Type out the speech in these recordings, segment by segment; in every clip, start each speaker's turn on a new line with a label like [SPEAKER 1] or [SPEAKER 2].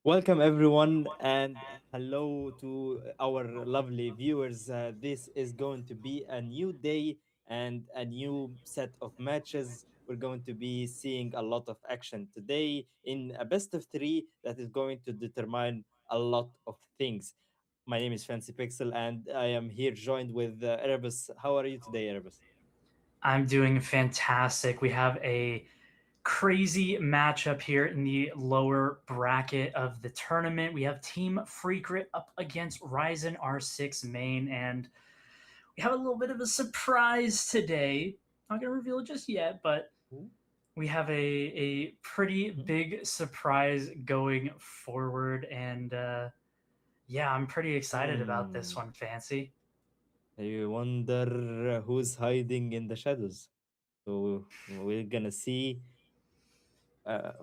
[SPEAKER 1] Welcome, everyone, and hello to our lovely viewers. This is going to be a new day and a new set of matches. We're going to be seeing a lot of action today in a best of three that is going to determine a lot of things. My name is Fancy Pixel, and I am here joined with Erebus. How are you today, Erebus?
[SPEAKER 2] I'm doing fantastic. We have a crazy matchup here in the lower bracket of the tournament. We have Team Freakret up against RIZON R6 main, and we have a little bit of a surprise today. Not going to reveal it just yet, but
[SPEAKER 1] Ooh.
[SPEAKER 2] we have a pretty
[SPEAKER 1] Mhm.
[SPEAKER 2] big surprise going forward, and yeah, I'm pretty excited about this
[SPEAKER 1] Hmm.
[SPEAKER 2] one, Fancy.
[SPEAKER 1] I wonder who's hiding in the shadows. So we're gonna see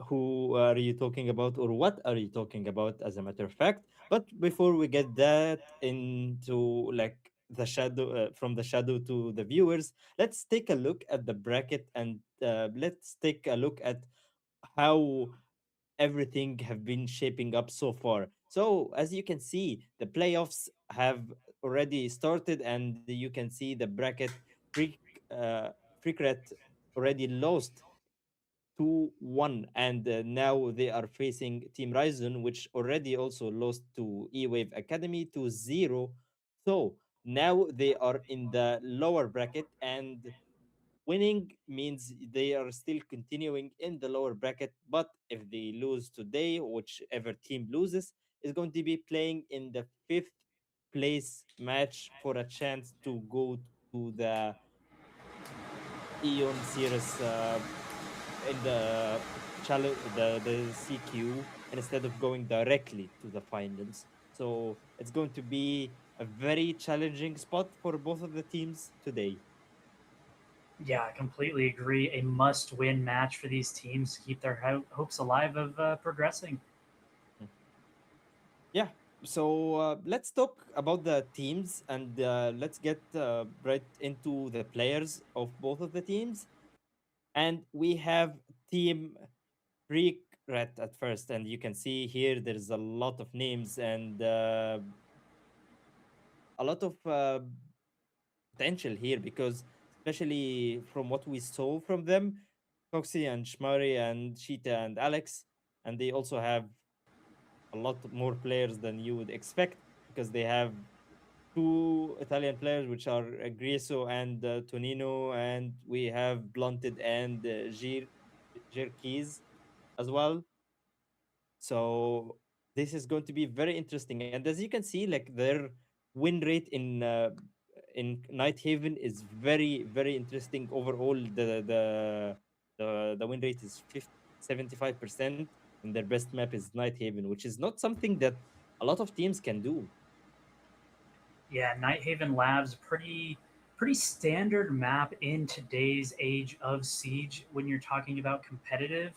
[SPEAKER 1] who are you talking about or what are you talking about as a matter of fact. But before we get that into like the shadow from the shadow to the viewers, let's take a look at the bracket and let's take a look at how everything have been shaping up so far. So as you can see, the playoffs have already started, and you can see the bracket. Freak, uh, Freakret already lost 2-1, and now they are facing Team Ryzen, which already also lost to E-Wave Academy 2-0. So now they are in the lower bracket, and winning means they are still continuing in the lower bracket. But if they lose today, whichever team loses is going to be playing in the fifth place match for a chance to go to the Eon Series in the challenge, the CQ, instead of going directly to the finals. So it's going to be a very challenging spot for both of the teams today.
[SPEAKER 2] Yeah, I completely agree. A must win match for these teams to keep their hopes alive of progressing.
[SPEAKER 1] Mm. Yeah. So let's talk about the teams and let's get right into the players of both of the teams. And we have Team Freakret at first, and you can see here there's a lot of names and a lot of potential here because especially from what we saw from them, Foxy and Shmari and Cheetah and Alex, and they also have a lot more players than you would expect because they have two Italian players, which are Grieso and Tonino, and we have Blunted and Jerkis as well. So this is going to be very interesting. And as you can see, like their win rate in Night Haven is very very interesting. Overall, the win rate is 75%, and their best map is Night Haven, which is not something that a lot of teams can do.
[SPEAKER 2] Yeah, Nighthaven Labs pretty standard map in today's age of Siege when you're talking about competitive.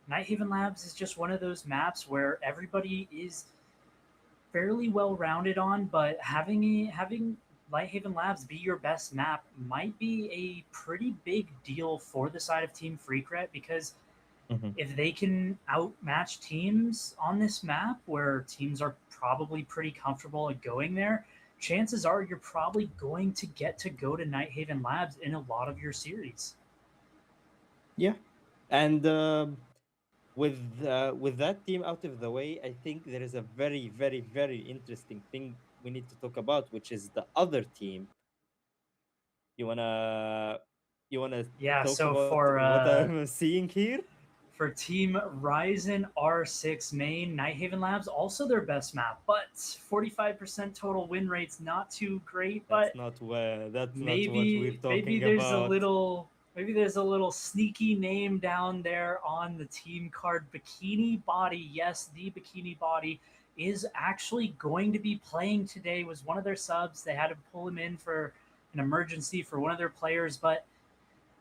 [SPEAKER 2] Nighthaven Labs is just one of those maps where everybody is fairly well rounded on, but having Lighthaven Labs be your best map might be a pretty big deal for the side of Team Freakret because
[SPEAKER 1] Mhm.
[SPEAKER 2] if they can outmatch teams on this map where teams are probably pretty comfortable at going there, chances are you're probably going to get to go to Nighthaven Labs in a lot of your series.
[SPEAKER 1] Yeah, and with that team out of the way, I think there is a very, very, very interesting thing we need to talk about, which is the other team. You wanna you wanna
[SPEAKER 2] Yeah,
[SPEAKER 1] talk
[SPEAKER 2] so
[SPEAKER 1] about what I'm seeing here?
[SPEAKER 2] for Team Ryzen R6 main, Nighthaven Labs also their best map, but 45% total win rates, not too great, but
[SPEAKER 1] That's not what we're
[SPEAKER 2] maybe
[SPEAKER 1] talking
[SPEAKER 2] there's a
[SPEAKER 1] about.
[SPEAKER 2] little sneaky name down there on the team card. Bikini Body, yes, the Bikini Body is actually going to be playing today. Was one of their subs. They had to pull him in for an emergency for one of their players, but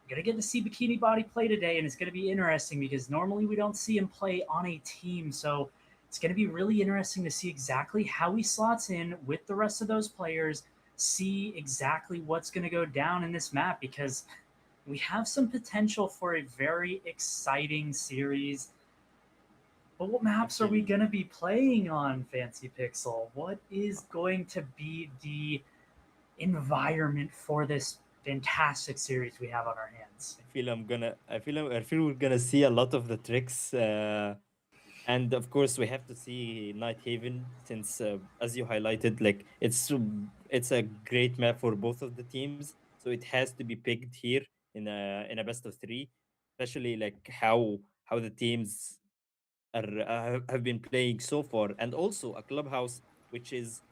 [SPEAKER 2] you're gonna get to see Bikini Body play today, and it's gonna be interesting because normally we don't see him play on a team. So it's gonna be really interesting to see exactly how he slots in with the rest of those players, see exactly what's gonna go down in this map because we have some potential for a very exciting series. But what maps are we
[SPEAKER 1] Actually,
[SPEAKER 2] going to be playing on Fancy Pixel? What is going to be the environment for this fantastic series we have on our hands?
[SPEAKER 1] I feel we're gonna see a lot of the tricks. And of course, we have to see Night Haven since, as you highlighted, like it's a great map for both of the teams. So it has to be picked here in a best of three, especially like how the teams have been playing so far, and also a clubhouse which is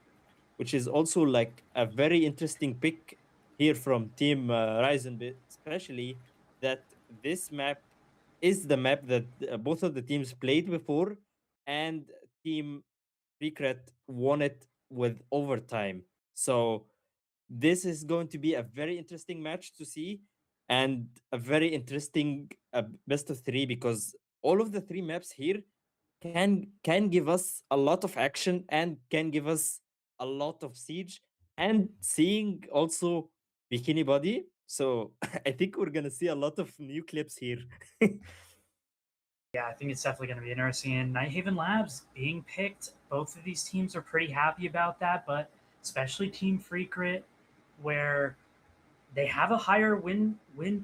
[SPEAKER 1] also like a very interesting pick here from Team Ryzen, especially that this map is the map that both of the teams played before, and Team Freakret won it with overtime. So this is going to be a very interesting match to see, and a very interesting best of three, because all of the three maps here can give us a lot of action and can give us a lot of siege, and seeing also Bikini Body. So I think we're gonna see a lot of new clips here.
[SPEAKER 2] Yeah, I think it's definitely going to be interesting. And Nighthaven Labs being picked, both of these teams are pretty happy about that, but especially Team Freakret, where they have a higher win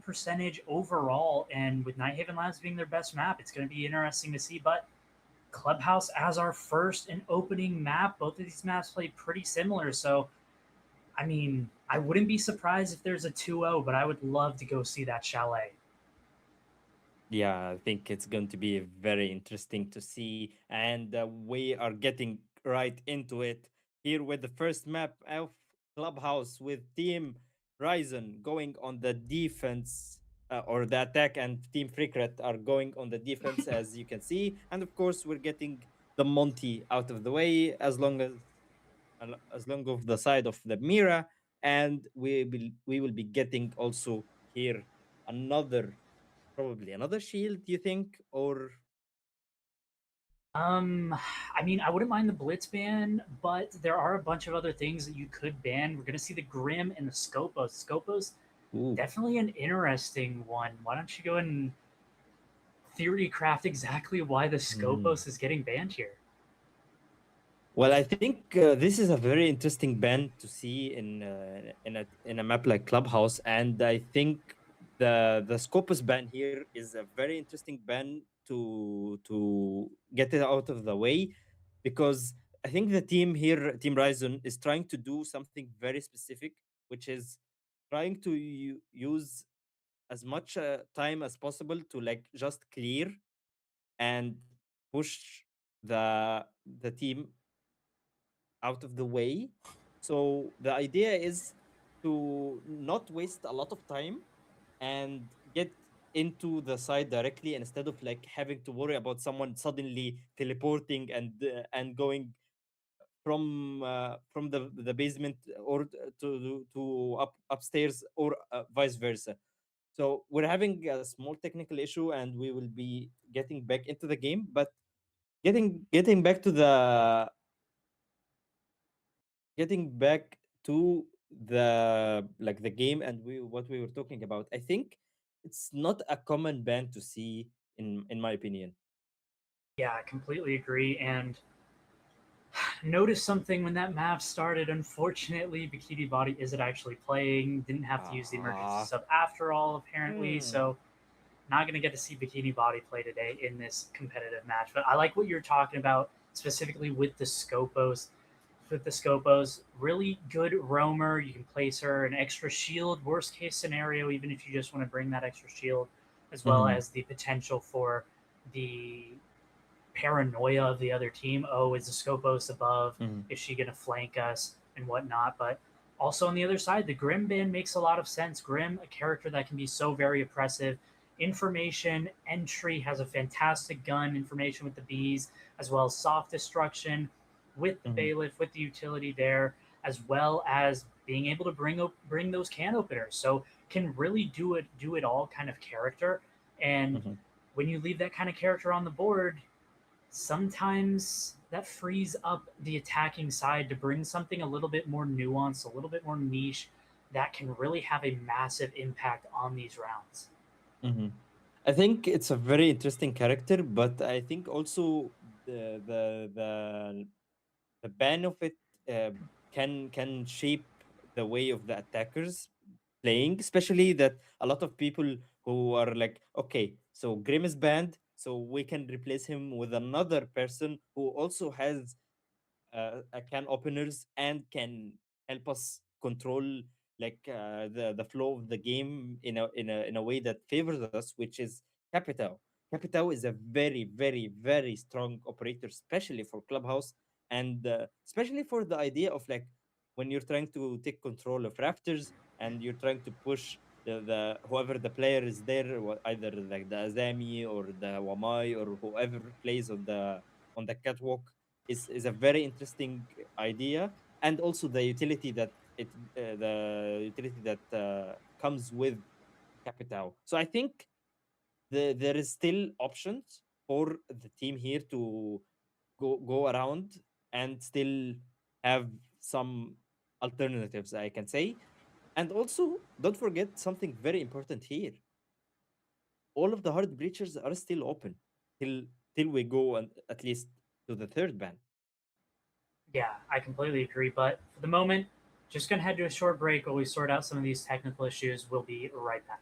[SPEAKER 2] percentage overall, and with Nighthaven Labs being their best map, it's going to be interesting to see. But Clubhouse as our first and opening map, both of these maps play pretty similar. So, I mean, I wouldn't be surprised if there's a 2-0, but I would love to go see that chalet.
[SPEAKER 1] Yeah, I think it's going to be very interesting to see. And we are getting right into it here with the first map of Clubhouse with Team Ryzen going on the defense, or the attack, and Team Freakret are going on the defense, as you can see. And of course, we're getting the Monty out of the way as long of the side of the Mira. And we will be getting also here another, probably another shield, do you think? Or
[SPEAKER 2] Um, I mean, I wouldn't mind the Blitz ban, but there are a bunch of other things that you could ban. We're gonna see the Grim and the Scopos. Scopos,
[SPEAKER 1] ooh.
[SPEAKER 2] definitely an interesting one. Why don't you go and theory craft exactly why the
[SPEAKER 1] Hmm.
[SPEAKER 2] Scopos is getting banned here?
[SPEAKER 1] Well, I think this is a very interesting band to see in a map like Clubhouse, and I think the Scopus ban here is a very interesting ban to get it out of the way, because I think the team here, Team Ryzen, is trying to do something very specific, which is trying to use as much time as possible to like just clear and push the team out of the way. So the idea is to not waste a lot of time and get into the side directly, instead of like having to worry about someone suddenly teleporting and going from the basement, or to upstairs, or vice versa. So we're having a small technical issue, and we will be getting back into the game. But getting back to the game, and what we were talking about, I think it's not a common band to see, in my opinion.
[SPEAKER 2] Yeah, I completely agree. And noticed something when that map started. Unfortunately, Bikini Body isn't actually playing. Didn't have to use the emergency
[SPEAKER 1] Ah.
[SPEAKER 2] sub after all, apparently.
[SPEAKER 1] Hmm.
[SPEAKER 2] So not going to get to see Bikini Body play today in this competitive match. But I like what you're talking about specifically with the Scopos. With the Scopos, really good roamer. You can place her an extra shield, worst case scenario, even if you just want to bring that extra shield, as well
[SPEAKER 1] Hmm.
[SPEAKER 2] as the potential for the paranoia of the other team. Oh, is the Scopos above?
[SPEAKER 1] Hmm.
[SPEAKER 2] Is she going to flank us and whatnot? But also on the other side, the Grim ban makes a lot of sense. Grim, a character that can be so very oppressive. Information entry has a fantastic gun information with the bees, as well as soft destruction with the
[SPEAKER 1] Hmm.
[SPEAKER 2] bailiff, with the utility there, as well as being able to bring those can openers. So can really do it all kind of character. And
[SPEAKER 1] Hmm.
[SPEAKER 2] when you leave that kind of character on the board, sometimes that frees up the attacking side to bring something a little bit more nuanced, a little bit more niche that can really have a massive impact on these rounds.
[SPEAKER 1] Hmm. I think it's a very interesting character, but I think also the ban of it uh, can shape the way of the attackers playing, especially that a lot of people who are like, okay, so Grim is banned, so we can replace him with another person who also has can openers and can help us control the flow of the game in a way that favors us, which is Capitao. Capitao is a very very very strong operator, especially for Clubhouse, and especially for the idea of like when you're trying to take control of Raptors and you're trying to push the whoever the player is there, either like the Azami or the Wamai or whoever plays on the catwalk, is a very interesting idea, and also the utility that the utility that comes with Capitao. So I think there is still options for the team here to go around and still have some alternatives, I can say. And also, don't forget something very important here: all of the hard breachers are still open till we go and at least to the third ban.
[SPEAKER 2] Yeah, I completely agree. But for the moment, just going to head to a short break while we sort out some of these technical issues. We'll be right back.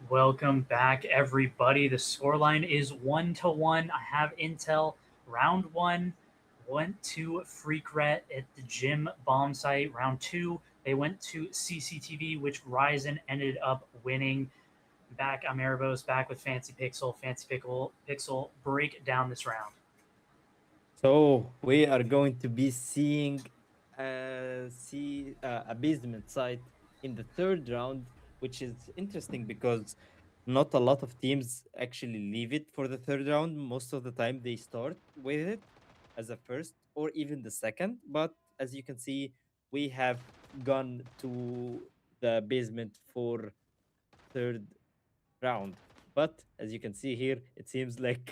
[SPEAKER 2] Welcome back, everybody. The scoreline is 1-1. I have intel. Round one went to Freakret at the gym bomb site. Round two, they went to CCTV, which RIZON ended up winning. Back, I'm Erebos, back with Fancy Pixel. Pixel, break down this round.
[SPEAKER 1] So we are going to be seeing a basement site in the third round, which is interesting because not a lot of teams actually leave it for the third round. Most of the time they start with it as a first or even the second. But as you can see, we have gone to the basement for third round. But as you can see here, it seems like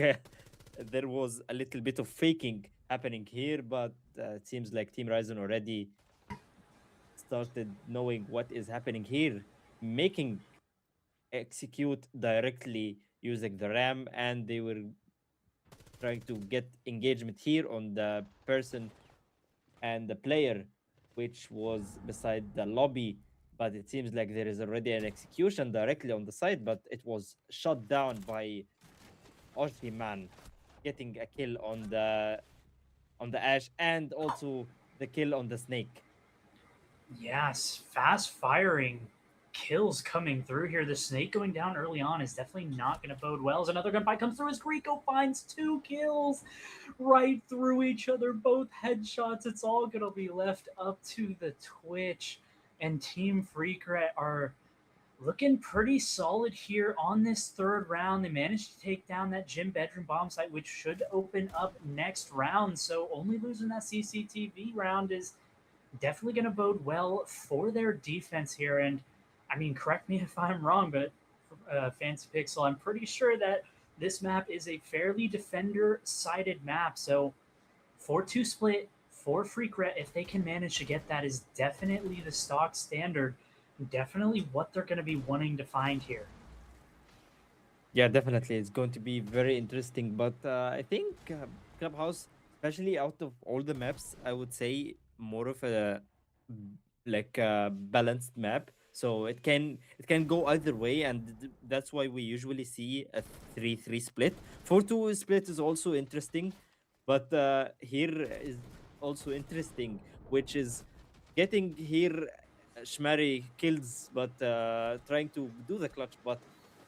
[SPEAKER 1] there was a little bit of faking happening here, but it seems like Team Ryzen already started knowing what is happening here, making execute directly using the RAM, and they were trying to get engagement here on the person and the player, which was beside the lobby. but it seems like there is already an execution directly on the side, but it was shot down by Man getting a kill on the Ash and also the kill on the Snake.
[SPEAKER 2] Yes, fast firing kills coming through here. The snake going down early on is definitely not going to bode well. As another gunfight comes through, as Rico finds two kills right through each other, both headshots. It's all going to be left up to the Twitch. And Team Freakret are looking pretty solid here on this third round. They managed to take down that gym bedroom bomb site, which should open up next round. So only losing that CCTV round is definitely going to bode well for their defense here. And I mean, correct me if I'm wrong, but Fancy Pixel, I'm pretty sure that this map is a fairly defender sided map. So 4-2 split for Freakret, if they can manage to get that, is definitely the stock standard. Definitely what they're going to be wanting to find here.
[SPEAKER 1] Yeah, definitely. It's going to be very interesting. But I think Clubhouse, especially out of all the maps, I would say more of a like a balanced map. So it can go either way, and that's why we usually see a 3-3 split. 4-2 split is also interesting, but here is also interesting, which is getting here Shmari kills, but trying to do the clutch, but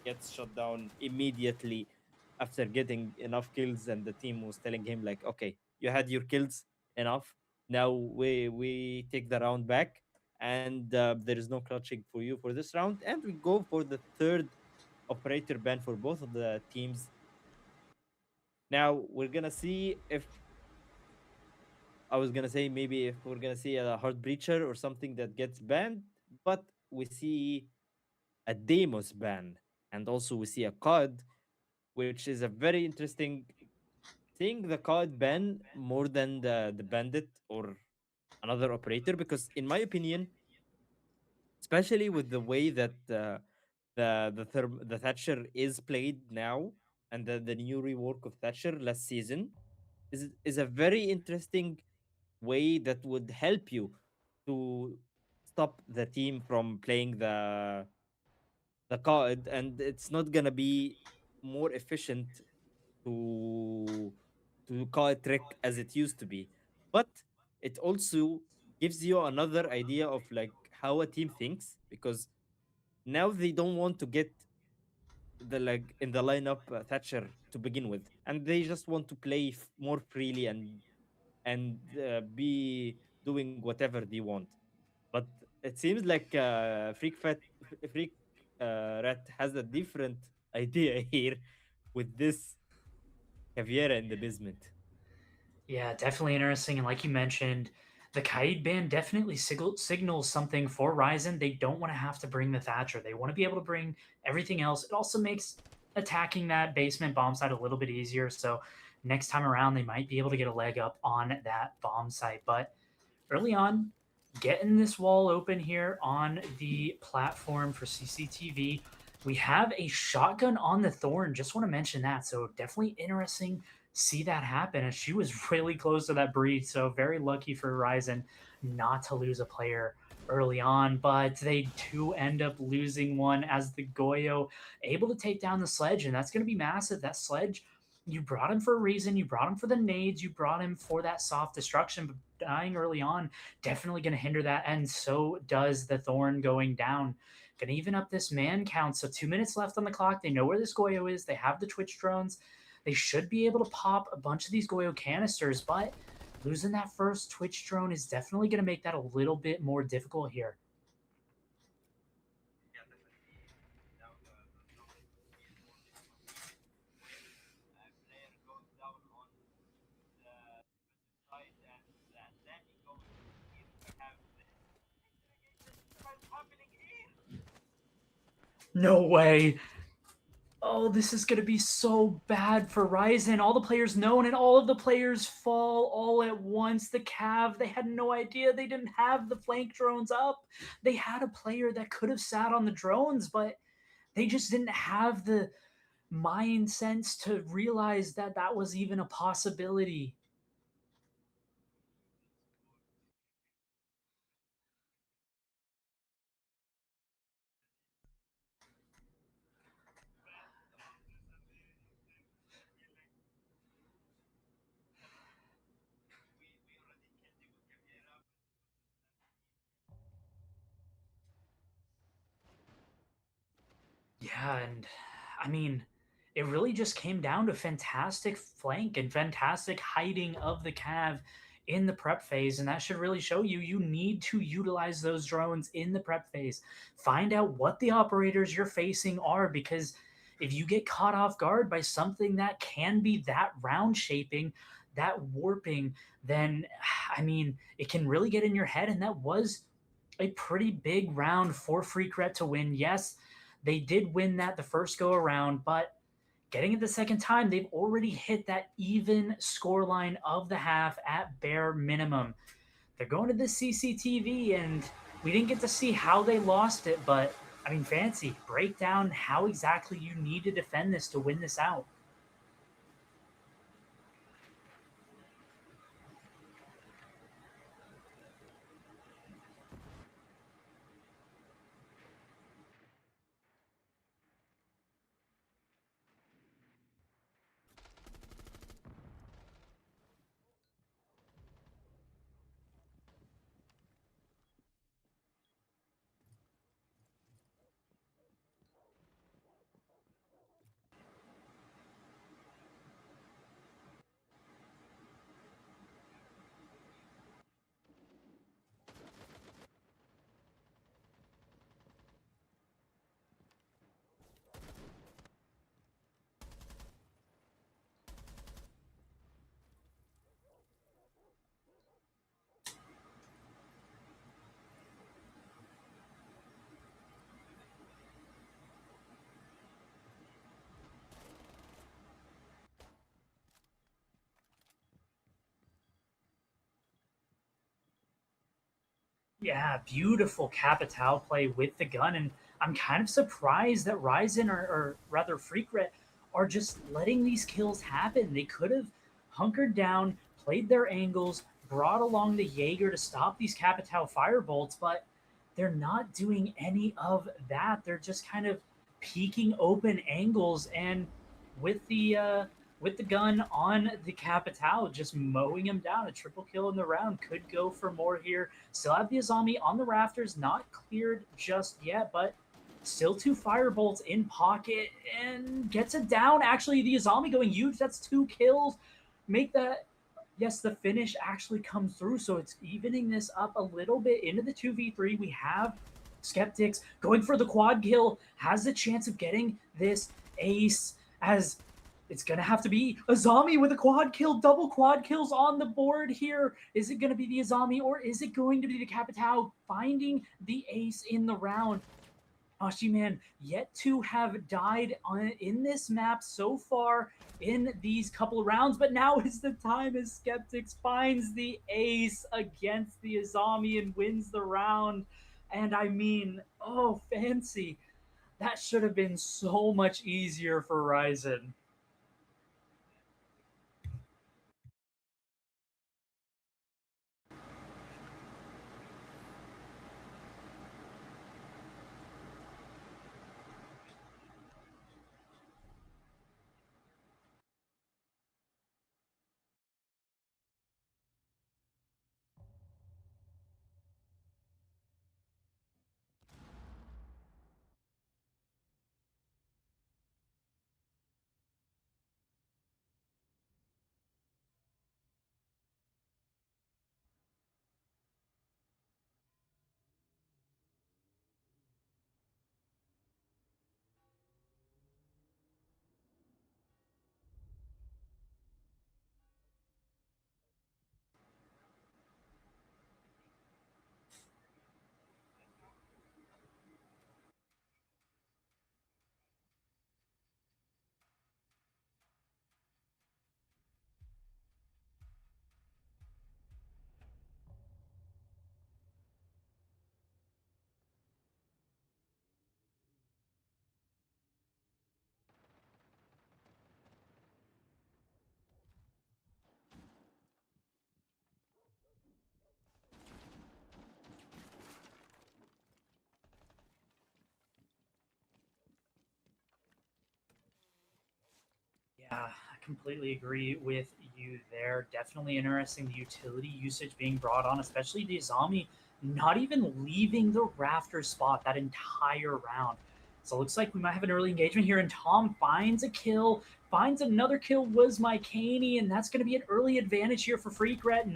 [SPEAKER 1] gets shot down immediately after getting enough kills, and the team was telling him like, okay, you had your kills enough, now we take the round back, and there is no clutching for you for this round, and we go for the third operator ban for both of the teams. Now we're gonna see if, I was gonna say, maybe if we're gonna see a heart breacher or something that gets banned, but we see a Demos ban, and also we see a COD, which is a very interesting, seeing the COD ban more than the bandit or another operator, because in my opinion, especially with the way that the Thatcher is played now, and the new rework of Thatcher last season is a very interesting way that would help you to stop the team from playing the card, and it's not gonna be more efficient to call it trick as it used to be, but it also gives you another idea of like how a team thinks, because now they don't want to get the like in the lineup Thatcher to begin with, and they just want to play more freely and be doing whatever they want. But it seems like Freak Rat has a different idea here with this Caviera in the basement.
[SPEAKER 2] Yeah, definitely interesting. And like you mentioned, the Kaid ban definitely signals something for Ryzen. They don't want to have to bring the Thatcher. They want to be able to bring everything else. It also makes attacking that basement bomb site a little bit easier. So next time around, they might be able to get a leg up on that bomb site. But early on, getting this wall open here on the platform for CCTV. We have a shotgun on the Thorn. Just want to mention that. So definitely interesting see that happen. And she was really close to that breach. So very lucky for Ryzen not to lose a player early on, but they do end up losing one as the Goyo able to take down the sledge, and that's going to be massive. That sledge, you brought him for a reason. You brought him for the nades. You brought him for that soft destruction. But dying early on definitely going to hinder that, and so does the Thorn going down. Going to even up this man count. So 2 minutes left on the clock. They know where this Goyo is. They have the Twitch drones. They should be able to pop a bunch of these Goyo canisters, but losing that first Twitch drone is definitely going to make that a little bit more difficult here.
[SPEAKER 1] Yeah, definitely. Now the zone is going to be more difficult here. A player goes down on the defensive side, and landing going here. We have the interrogation. What's happening here?
[SPEAKER 2] No way. Oh, this is going to be so bad for Ryzen. All the players know, and all of the players fall all at once. The Cav, they had no idea. They didn't have the flank drones up. They had a player that could have sat on the drones, but they just didn't have the mind sense to realize that that was even a possibility. Yeah, and I mean, it really just came down to fantastic flank and fantastic hiding of the Cav in the prep phase, and that should really show you you need to utilize those drones in the prep phase. Find out what the operators you're facing are, because if you get caught off guard by something that can be that round shaping, that warping, then I mean, it can really get in your head, and that was a pretty big round for Freakret to win. Yes, they did win that the first go around, but getting it the second time, they've already hit that even scoreline of the half at bare minimum. They're going to the CCTV, and we didn't get to see how they lost it, but I mean, Fancy, break down how exactly you need to defend this to win this out. Yeah, beautiful Capital play with the gun, and I'm kind of surprised that RIZON or rather Freakret are just letting these kills happen. They could have hunkered down, played their angles, brought along the Jaeger to stop these Capital firebolts, but they're not doing any of that. They're just kind of peeking open angles, and with the uh, with the gun on the Capital, just mowing him down. A triple kill in the round could go for more here. Still have the Azami on the rafters, not cleared just yet, but still two firebolts in pocket and gets it down. Actually, the Azami going huge. That's two kills. Make that. Yes, the finish actually comes through, so it's evening this up a little bit into the 2v3. We have Skeptics going for the quad kill, has the chance of getting this ace, as it's going to have to be Azami with a quad kill, double quad kills on the board here. Is it going to be the Azami, or is it going to be the Capitao finding the ace in the round? Ashiman yet to have died in this map so far in these couple of rounds, but now is the time as Skeptics finds the ace against the Azami and wins the round. And I mean, oh, Fancy. That should have been so much easier for RIZON. Yeah, I completely agree with you there. Definitely interesting the utility usage being brought on, especially the Azami not even leaving the rafter spot that entire round. So it looks like we might have an early engagement here, and Tom finds a kill, finds another kill, was Mycaney, and that's going to be an early advantage here for Freakret.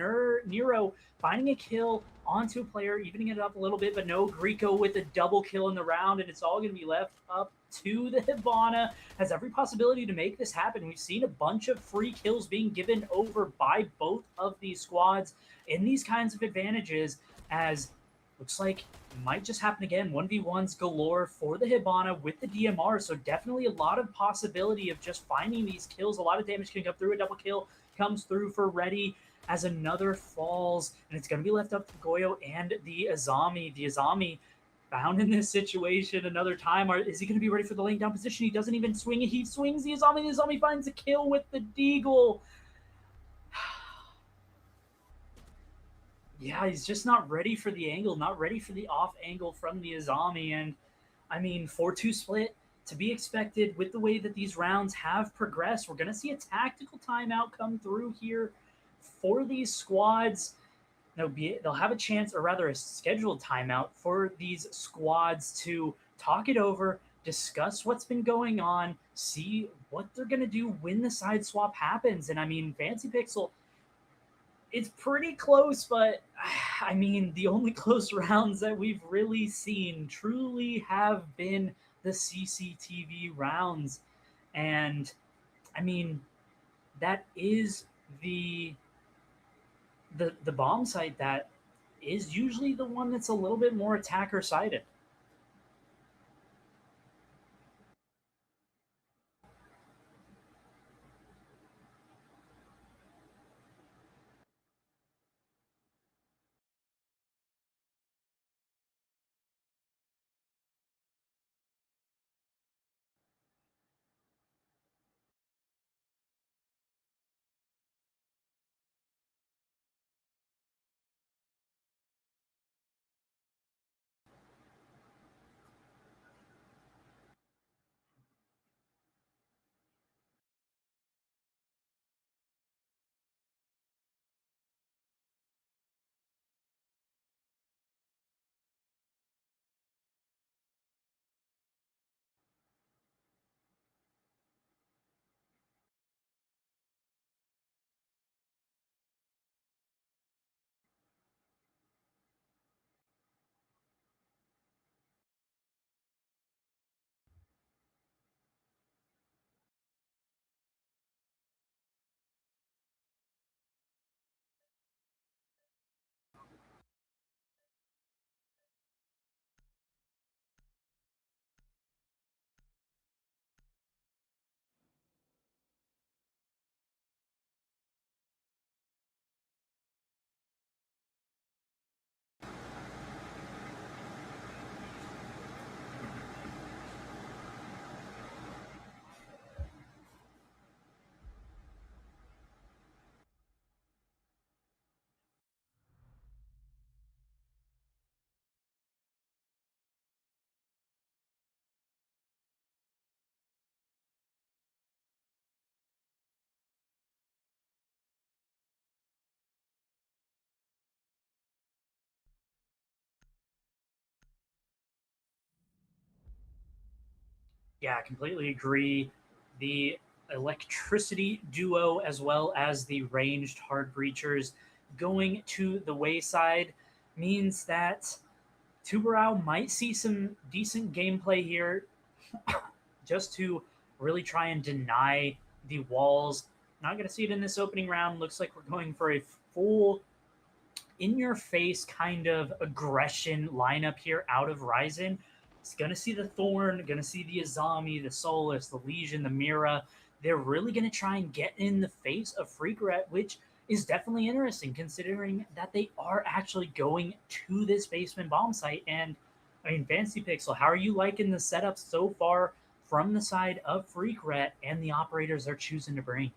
[SPEAKER 2] Nero finding a kill onto a player, evening it up a little bit, but no, Greco with a double kill in the round, and it's all going to be left up to the Hibana. Has every possibility to make this happen. We've seen a bunch of free kills being given over by both of these squads in these kinds of advantages, as looks like might just happen again. 1v1s galore for the Hibana with the DMR, so definitely a lot of possibility of just finding these kills. A lot of damage can come through. A double kill comes through for Reddy as another falls, and it's going to be left up to Goyo and the Azami. The Azami found in this situation another time. Is he going to be ready for the laying down position? He doesn't even swing it. He swings the Azami. The Azami finds a kill with the Deagle. Yeah, he's just not ready for the angle, not ready for the off angle from the Azami. And I mean, 4-2 split to be expected with the way that these rounds have progressed. We're going to see a tactical timeout come through here for these squads. They'll have a chance, or rather, a scheduled timeout for these squads to talk it over, discuss what's been going on, see what they're going to do when the side swap happens. And I mean, Fancy Pixel, it's pretty close, but I mean, the only close rounds that we've really seen truly have been the CCTV rounds. And I mean, that is the the bomb site that is usually the one that's a little bit more attacker sided. Yeah, I completely agree. The electricity duo as well as the ranged hard breachers going to the wayside means that Tubarao might see some decent gameplay here just to really try and deny the walls. Not going to see it in this opening round. Looks like we're going for a full in your face kind of aggression lineup here out of RIZON. It's going to see the Thorn, going to see the Azami, the Solus, the Legion, the Mira. They're really going to try and get in the face of Freakret, which is definitely interesting considering that they are actually going to this basement bomb site. And I mean, Fancy Pixel, how are you liking the setup so far from the side of Freakret and the operators they're choosing to bring?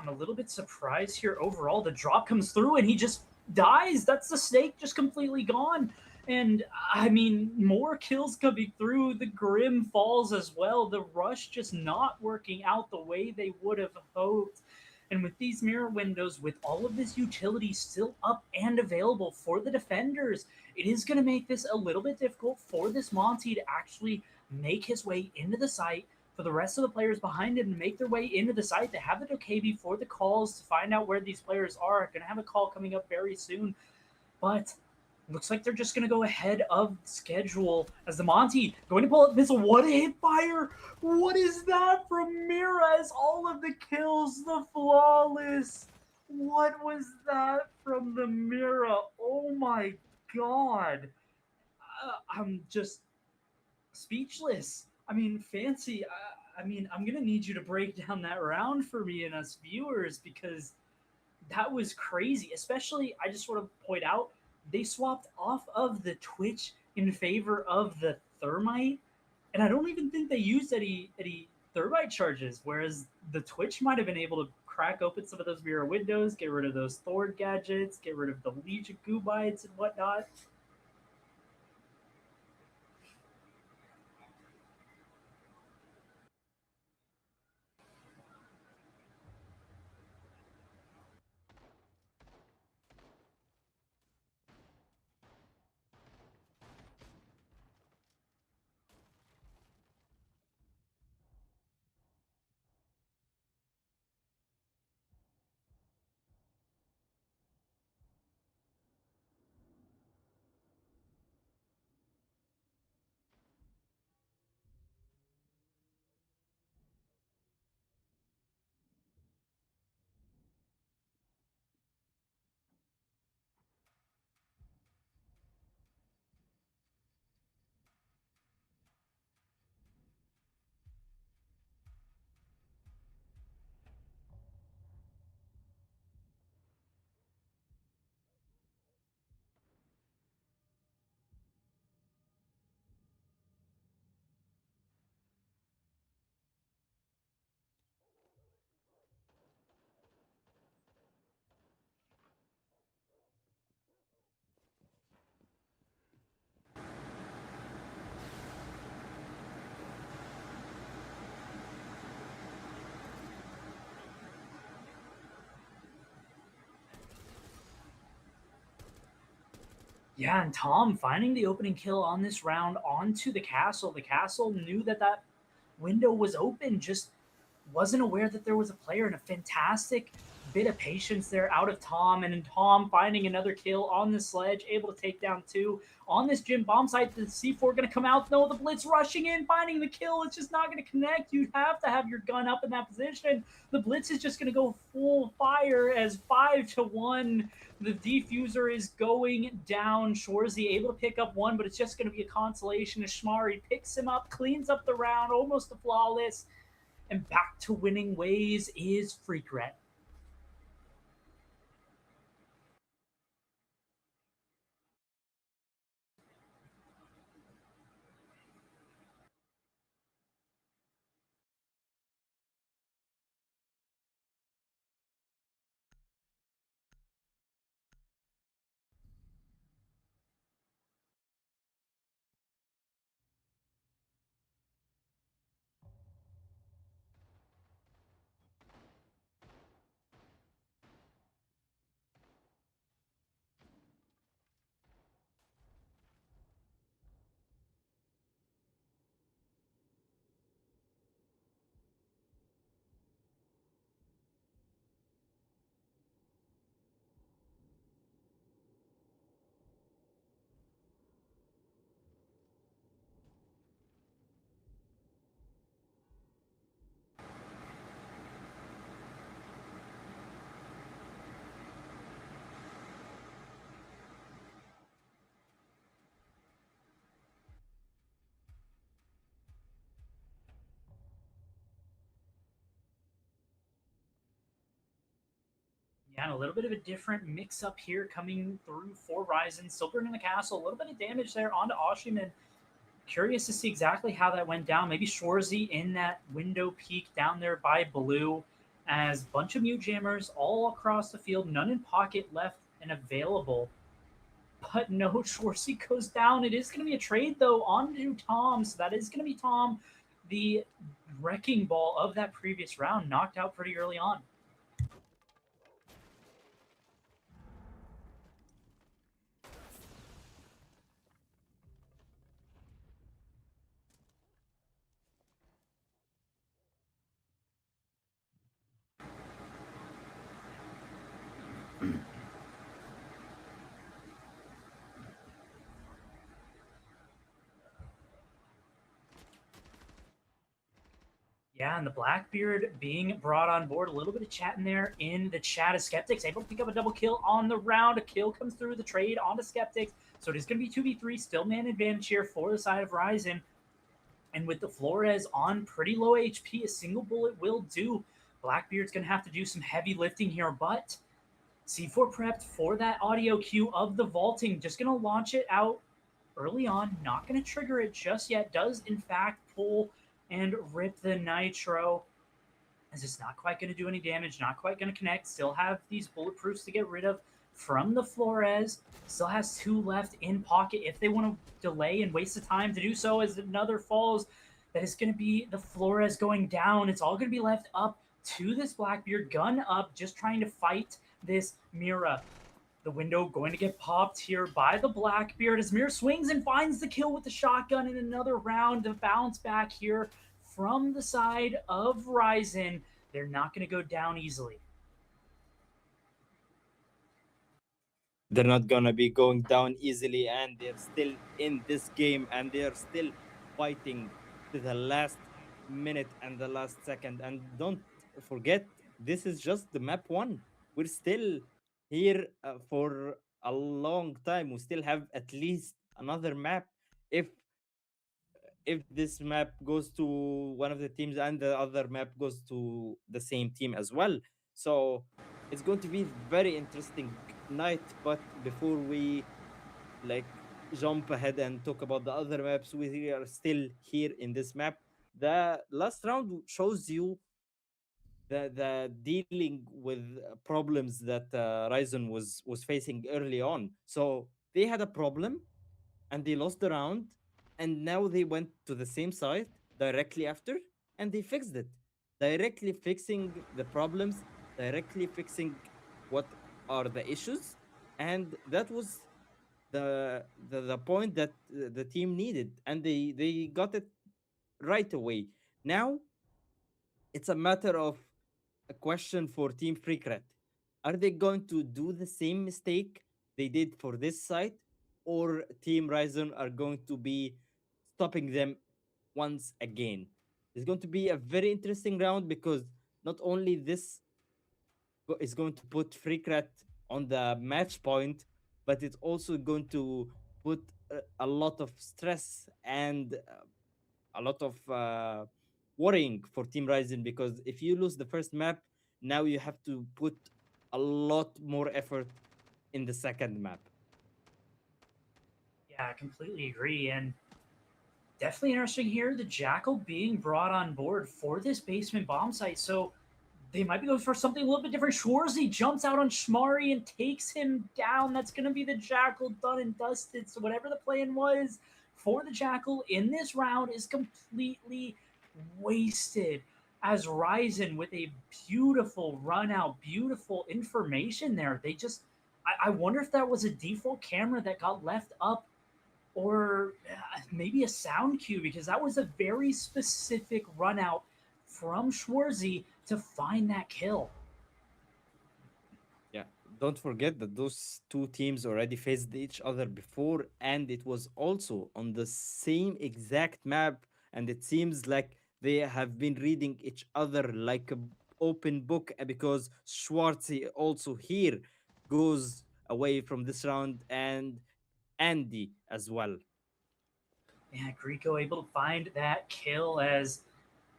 [SPEAKER 2] I'm a little bit surprised here overall. The drop comes through and he just dies. That's the snake just completely gone. And I mean, more kills coming through. The Grim falls as well. The rush just not working out the way they would have hoped. And with these mirror windows, with all of this utility still up and available for the defenders, it is going to make this a little bit difficult for this Monty to actually make his way into the site, for the rest of the players behind him to make their way into the site. They have the Dokebi for the calls to find out where these players are. Going to have a call coming up very soon. But looks like they're just going to go ahead of schedule as the Monty going to pull up missile. What a hit fire! What is that from Mira as all of the kills, the flawless? What was that from the Mira? Oh my god. I'm just speechless. I mean, Fancy, I mean, I'm going to need you to break down that round for me and us viewers because that was crazy. Especially, I just want to point out they swapped off of the Twitch in favor of the Thermite, and I don't even think they used any Thermite charges. Whereas the Twitch might have been able to crack open some of those mirror windows, get rid of those Thor gadgets, get rid of the Legion Goobites and whatnot. Yeah, and Tom finding the opening kill on this round onto the castle. The castle knew that that window was open, just wasn't aware that there was a player, and a fantastic bit of patience there out of Tom. And then Tom finding another kill on the sledge, able to take down two on this gym bomb site. The C4 going to come out. No, the Blitz rushing in, finding the kill. It's just not going to connect. You have to have your gun up in that position. The Blitz is just going to go full fire as 5-1. The defuser is going down. Shorzy able to pick up one, but it's just going to be a consolation as Shmari picks him up, cleans up the round, almost a flawless. And back to winning ways is Freakret. Yeah, and a little bit of a different mix up here coming through for RIZON. Still burning the castle. A little bit of damage there onto Oshiman. Curious to see exactly how that went down. Maybe Shorzy in that window peak down there by Blue. as bunch of mute jammers all across the field, none in pocket left and available. But no, Schwarzy goes down. It is going to be a trade, though, onto Tom. So that is going to be Tom, the wrecking ball of that previous round, knocked out pretty early on. Yeah, and the Blackbeard being brought on board. A little bit of chat in there in the chat of Skeptics. Able to pick up a double kill on the round. A kill comes through the trade onto Skeptics. So it is going to be 2v3. Still man advantage here for the side of RIZON. And with the Flores on pretty low HP, a single bullet will do. Blackbeard's going to have to do some heavy lifting here, but C4 prepped for that audio cue of the vaulting. Just going to launch it out early on. Not going to trigger it just yet. Does, in fact, pull and rip the nitro, as it's not quite going to do any damage, not quite going to connect. Still have these bulletproofs to get rid of from the Flores. Still has 2 left in pocket if they want to delay and waste the time to do so, as another falls. That is going to be the Flores going down. It's all going to be left up to this Blackbeard, gun up, just trying to fight this Mira. The window going to get popped here by the Blackbeard as Mir swings and finds the kill with the shotgun in another round to bounce back here from the side of RIZON. They're not going to go down easily.
[SPEAKER 1] They're not gonna be going down easily, and they're still in this game, and they're still fighting to the last minute and the last second. And don't forget, this is just the map one. We're still here for a long time. We still have at least another map. If if this map goes to one of the teams and the other map goes to the same team as well. So it's going to be very interesting night. But before we like jump ahead and talk about the other maps, we are still here in this map. The last round shows you the dealing with problems that Ryzen was facing early on. So they had a problem and they lost the round, and now they went to the same site directly after and they fixed it, directly fixing the problems, directly fixing what are the issues. And that was the point that the team needed, and they got it right away. Now it's a matter of a question for Team Freakret. Are they going to do the same mistake they did for this site, or Team Ryzen are going to be stopping them once again? It's going to be a very interesting round because not only this is going to put Freakret on the match point, but it's also going to put a lot of stress and a lot of worrying for Team Ryzen, because if you lose the first map, now you have to put a lot more effort in the second map.
[SPEAKER 2] Yeah, I completely agree. And definitely interesting here, the Jackal being brought on board for this basement bomb site. So they might be going for something a little bit different. Schwarzy jumps out on Shmari and takes him down. That's going to be the Jackal done and dusted. So whatever the plan was for the Jackal in this round is completely wasted. As RIZON with a beautiful run out, beautiful information there. They just, I wonder if that was a default camera that got left up, or maybe a sound cue, because that was a very specific run out from Schwarzy to find that kill.
[SPEAKER 1] Yeah, don't forget that those two teams already faced each other before, and it was also on the same exact map. And it seems like they have been reading each other like a open book, because Schwartzy also here goes away from this round, and Andy as well.
[SPEAKER 2] Yeah, Grieco able to find that kill, as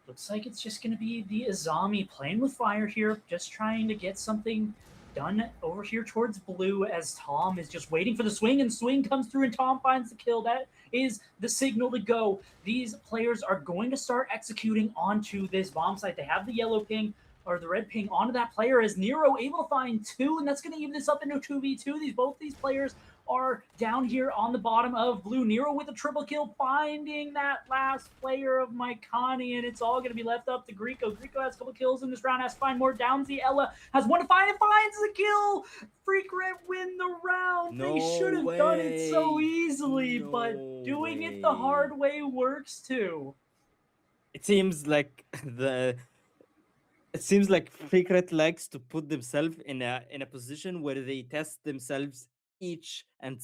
[SPEAKER 2] looks like it's just going to be the Azami playing with fire here, just trying to get something done over here towards blue, as Tom is just waiting for the swing, and swing comes through and Tom finds the kill. That is the signal to go. These players are going to start executing onto this bomb site. They have the yellow ping, or the red ping onto that player as Nero able to find two, and that's going to even this up into 2v2. Both these players are down here on the bottom of blue. Nero with a triple kill, finding that last player of Maikani, and it's all going to be left up to Grieco. Grieco has a couple kills in this round, has to find more. Downsy Ella has one to find and finds the kill. Freakret win the round. They
[SPEAKER 1] No
[SPEAKER 2] should have done it so
[SPEAKER 1] way.
[SPEAKER 2] easily, but
[SPEAKER 1] No
[SPEAKER 2] doing it the
[SPEAKER 1] way.
[SPEAKER 2] hard way works too.
[SPEAKER 1] It seems like Freakret likes to put themselves in a position where they test themselves each and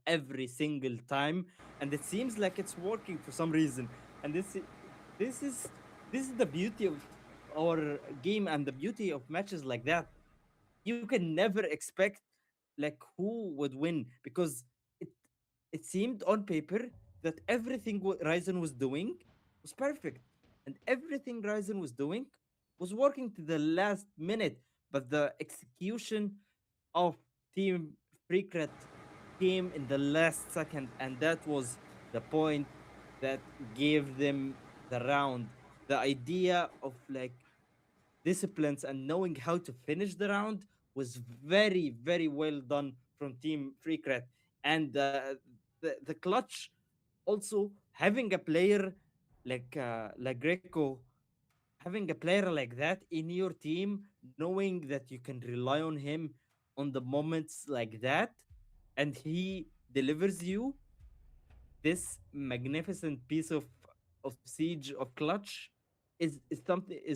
[SPEAKER 1] every single time, and it seems like it's working for some reason. And this is this is the beauty of our game and the beauty of matches like that. You can never expect like who would win, because it it seemed on paper that everything Ryzen was doing was perfect, and everything Ryzen was doing was working to the last minute, but the execution of Team Freakret came in the last second, and that was the point that gave them the round. The idea of like disciplines and knowing how to finish the round was very, very well done from Team Freakret. And the clutch also having a player like Greco, having a player like that in your team, knowing that you can rely on him on the moments like that, and he delivers you this magnificent piece of siege of clutch is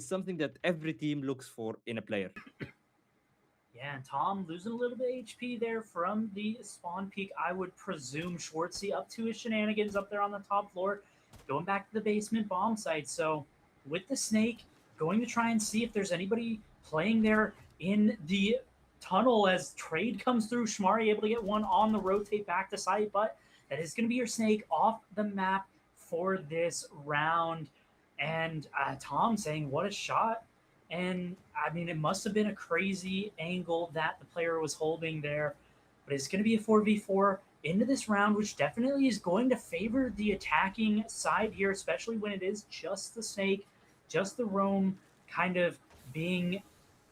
[SPEAKER 1] something that every team looks for in a player.
[SPEAKER 2] Yeah, and Tom losing a little bit of HP there from the spawn peak. I would presume Schwartzy up to his shenanigans up there on the top floor, going back to the basement bomb site. So with the snake, going to try and see if there's anybody playing there in the tunnel as trade comes through. Shmari able to get one on the rotate back to site, but that is going to be your snake off the map for this round. And Tom saying, "What a shot!" And I mean, it must have been a crazy angle that the player was holding there. But it's going to be a 4v4 into this round, which definitely is going to favor the attacking side here, especially when it is just the snake, just the roam kind of being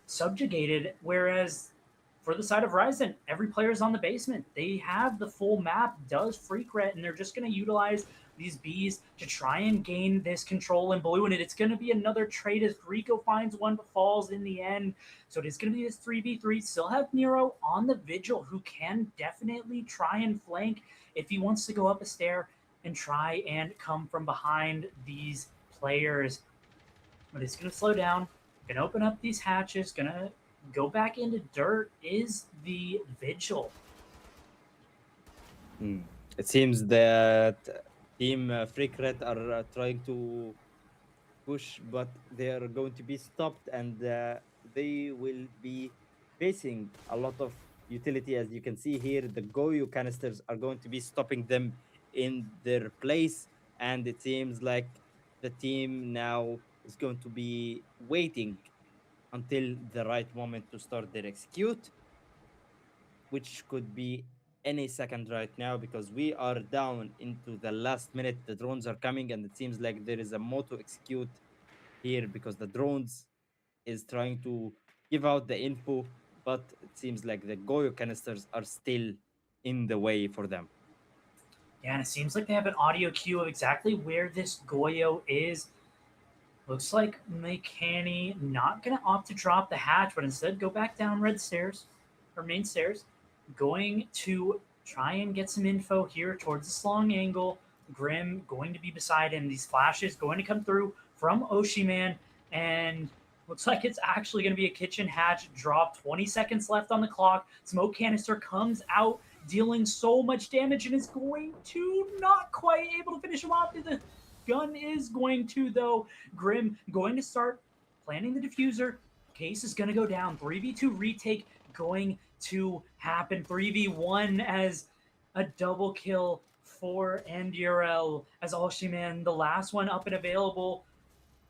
[SPEAKER 2] subjugated. Whereas for the side of RIZON, every player is on the basement. They have the full map, does Freakret, and they're just going to utilize these bees to try and gain this control in blue. And it's going to be another trade as Rico finds one but falls in the end. So it is going to be this 3v3. Still have Nero on the vigil, who can definitely try and flank if he wants to go up a stair and try and come from behind these players. But it's going to slow down, going to open up these hatches, going to go back into dirt is the vigil.
[SPEAKER 1] Hmm. It seems that Team Freakret are trying to push, but they are going to be stopped, and they will be facing a lot of utility. As you can see here, the Goyu canisters are going to be stopping them in their place, and it seems like the team now is going to be waiting until the right moment to start their execute, which could be any second right now, because we are down into the last minute. The drones are coming, and it seems like there is a more to execute here, because the drones is trying to give out the info, but it seems like the Goyo canisters are still in the way for them.
[SPEAKER 2] Yeah, and it seems like they have an audio cue of exactly where this Goyo is. Looks like McCanny not going to opt to drop the hatch, but instead go back down red stairs, or main stairs. Going to try and get some info here towards this long angle. Grim going to be beside him. These flashes going to come through from Oshiman, and looks like it's actually going to be a kitchen hatch drop. 20 seconds left on the clock. Smoke canister comes out, dealing so much damage, and is going to not quite able to finish him off. The gun is going to, though. Grim going to start planning the diffuser. Case is going to go down. 3v2 retake going to happen. 3v1 as a double kill for Andurel as Oshiman, the last one up and available.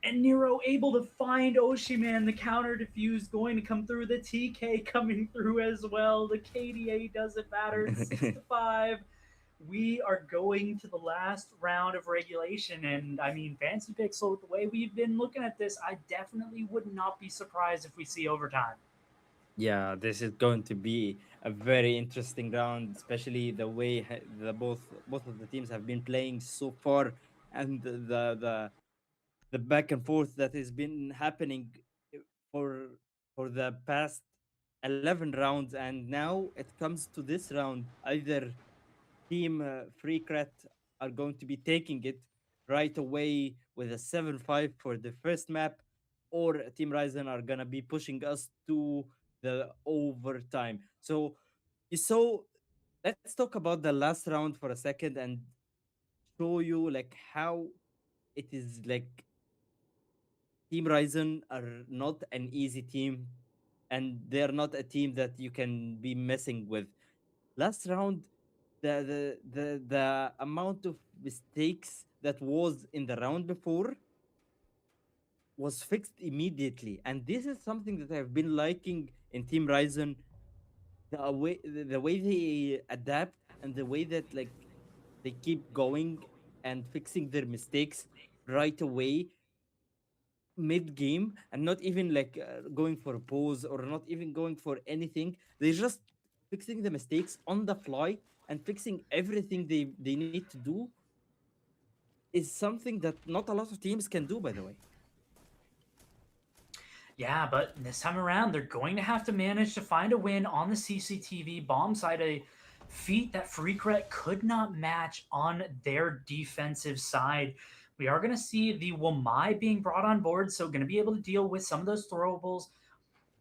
[SPEAKER 2] And Nero able to find Oshiman, the counter diffuse going to come through, the TK coming through as well. The KDA doesn't matter. It's 6 to 5. we are going to the last round of regulation. And I mean, Fancy Pixel, the way we've been looking at this, I definitely would not be surprised if we see overtime.
[SPEAKER 1] Yeah, this is going to be a very interesting round, especially the way the both of the teams have been playing so far, and the back and forth that has been happening uh, for for the past 11 rounds, and now it comes to this round. Either team Freakret are going to be taking it right away with a 7-5 for the first map, or Team Ryzen are gonna be pushing us to the overtime. So you saw, let's talk about the last round for a second and show you like how it is. Like, Team Ryzen are not an easy team, and they're not a team that you can be messing with. Last round, the amount of mistakes that was in the round before was fixed immediately, and this is something that I've been liking in Team Ryzen. The way they adapt, and the way that like they keep going and fixing their mistakes right away mid game, and not even like going for a pause or not even going for anything. They're just fixing the mistakes on the fly and fixing everything they need to do, is something that not a lot of teams can do, by the way.
[SPEAKER 2] Yeah, but this time around, they're going to have to manage to find a win on the CCTV bomb side, a feat that Freakret could not match on their defensive side. We are going to see the Wamai being brought on board, so going to be able to deal with some of those throwables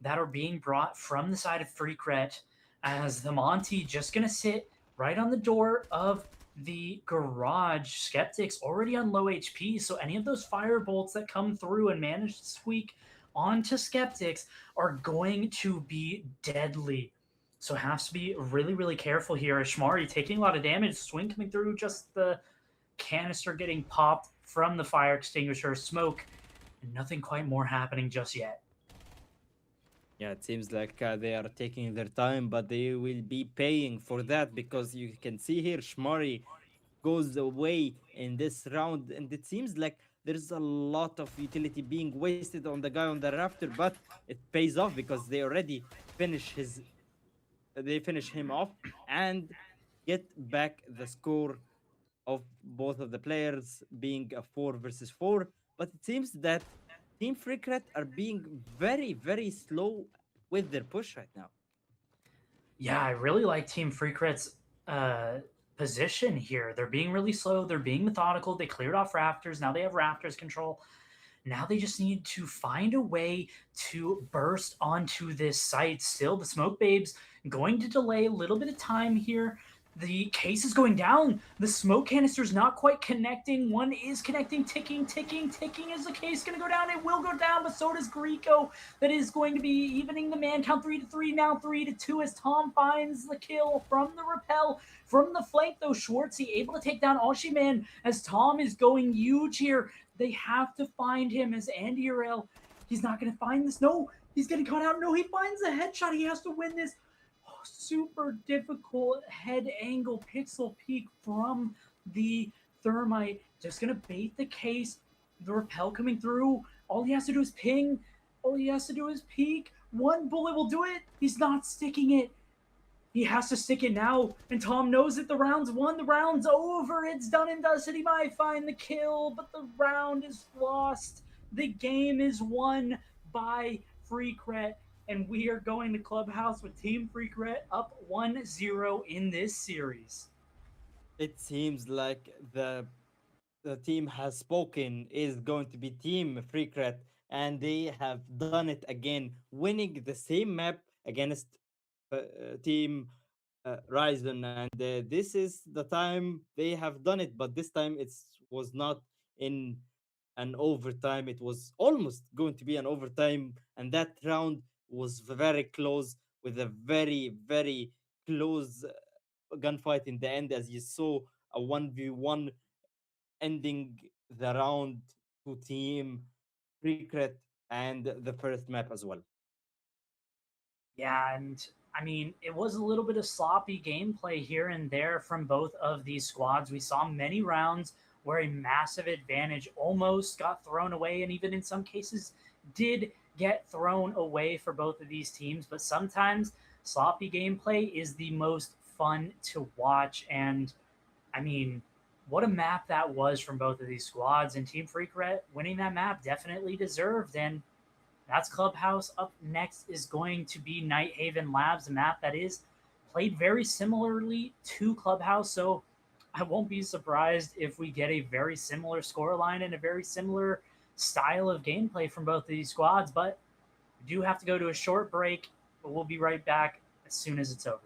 [SPEAKER 2] that are being brought from the side of Freakret, as the Monty just going to sit right on the door of the garage. Skeptics already on low HP, so any of those fire bolts that come through and manage to squeak onto Skeptics are going to be deadly. So has to be really, really careful here. Ashmari taking a lot of damage, swing coming through, just the canister getting popped from the fire extinguisher, smoke, and nothing quite more happening just yet.
[SPEAKER 1] Yeah, it seems like they are taking their time, but they will be paying for that, because you can see here Shmari goes away in this round, and it seems like there's a lot of utility being wasted on the guy on the rafter, but it pays off because finish his they finish him off and get back the score of both of the players, being a 4 versus 4. But it seems that Team Freakret are being very, very slow with their push right now.
[SPEAKER 2] Yeah, I really like Team Freakret's uh, position here. They're being really slow. They're being methodical. They cleared off Raptors. Now they have Raptors control. Now they just need to find a way to burst onto this site. Still, the Smoke Babes going to delay a little bit of time here. The case is going down. The smoke canister is not quite connecting. One is connecting, ticking, ticking, ticking. Is the case going to go down? It will go down, but so does Greco. That is going to be evening the man count 3-3, now 3-2 as Tom finds the kill from the rappel. From the flank, though, Schwartzy able to take down Oshiman as Tom is going huge here. They have to find him as Andy Urel. He's not going to find this. No, he's getting caught out. No, he finds the headshot. He has to win this. Oh, super difficult head angle pixel peek from the thermite. Just going to bait the case. The rappel coming through. All he has to do is ping. All he has to do is peek. One bullet will do it. He's not sticking it. He has to stick it now, and Tom knows that the round's won. The round's over. It's done and dusted. He might find the kill, but the round is lost. The game is won by Freakret, and we are going to Clubhouse with Team Freakret up 1-0 in this series.
[SPEAKER 1] It seems like the team has spoken is going to be Team Freakret, and they have done it again, winning the same map against Team Ryzen. And this is the time they have done it, but this time it was not in an overtime. It was almost going to be an overtime, and that round was very close, with a very, very close gunfight in the end, as you saw a 1v1 ending the round to Team Freakret and the first map as well.
[SPEAKER 2] Yeah, and I mean, it was a little bit of sloppy gameplay here and there from both of these squads. We saw many rounds where a massive advantage almost got thrown away, and even in some cases did get thrown away for both of these teams. But sometimes sloppy gameplay is the most fun to watch. And I mean, what a map that was from both of these squads. And Team Freakret winning that map definitely deserved. And that's Clubhouse. Up next is going to be Night Haven Labs, a map that is played very similarly to Clubhouse. So I won't be surprised if we get a very similar scoreline and a very similar style of gameplay from both of these squads. But we do have to go to a short break, but we'll be right back as soon as it's over.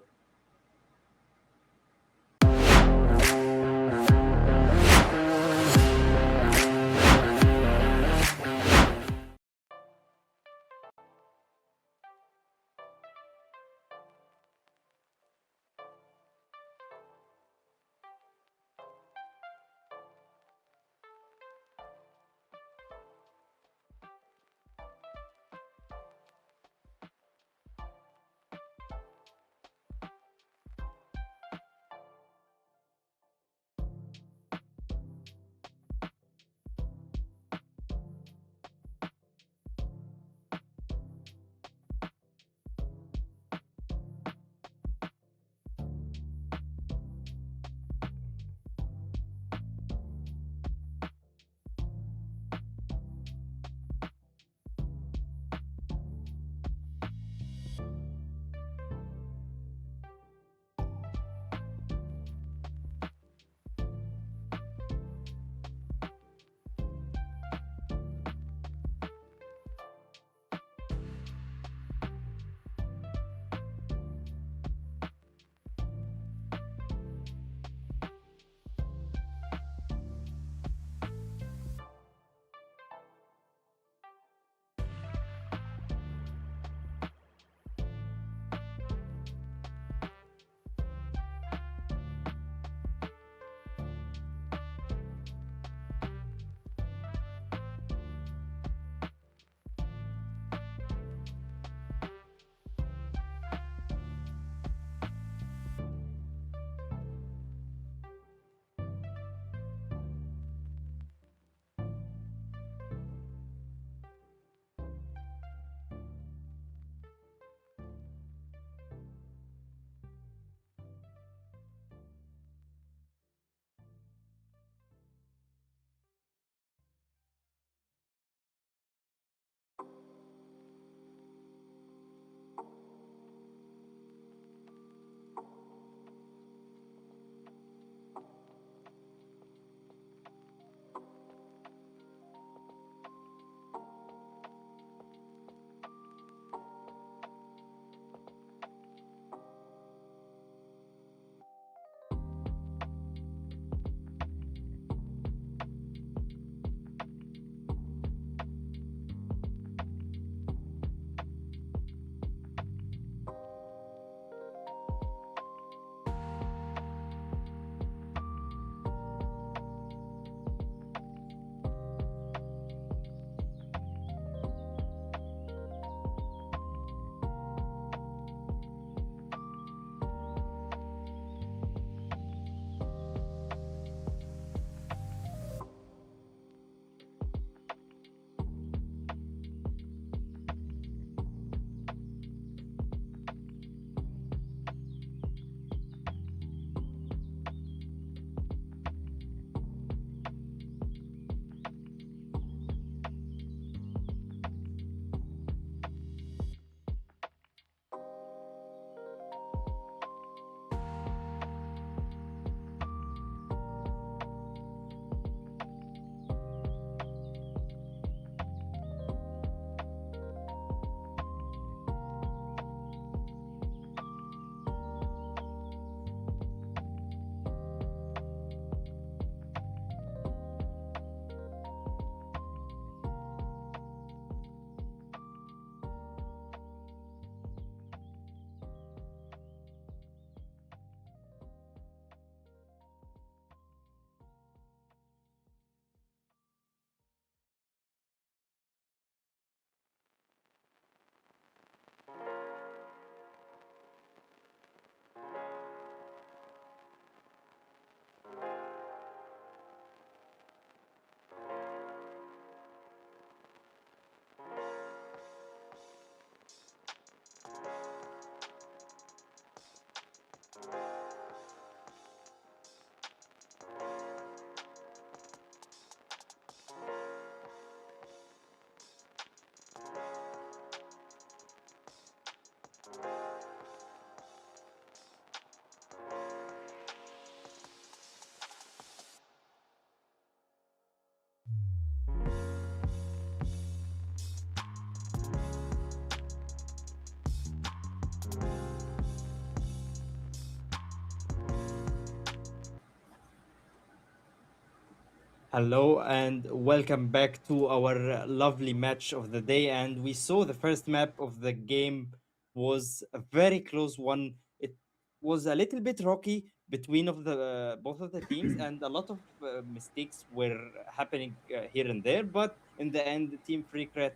[SPEAKER 1] Hello and welcome back to our lovely match of the day. And we saw the first map of the game was a very close one. It was a little bit rocky between of the both of the teams, and a lot of mistakes were happening here and there. But in the end, Team Freakret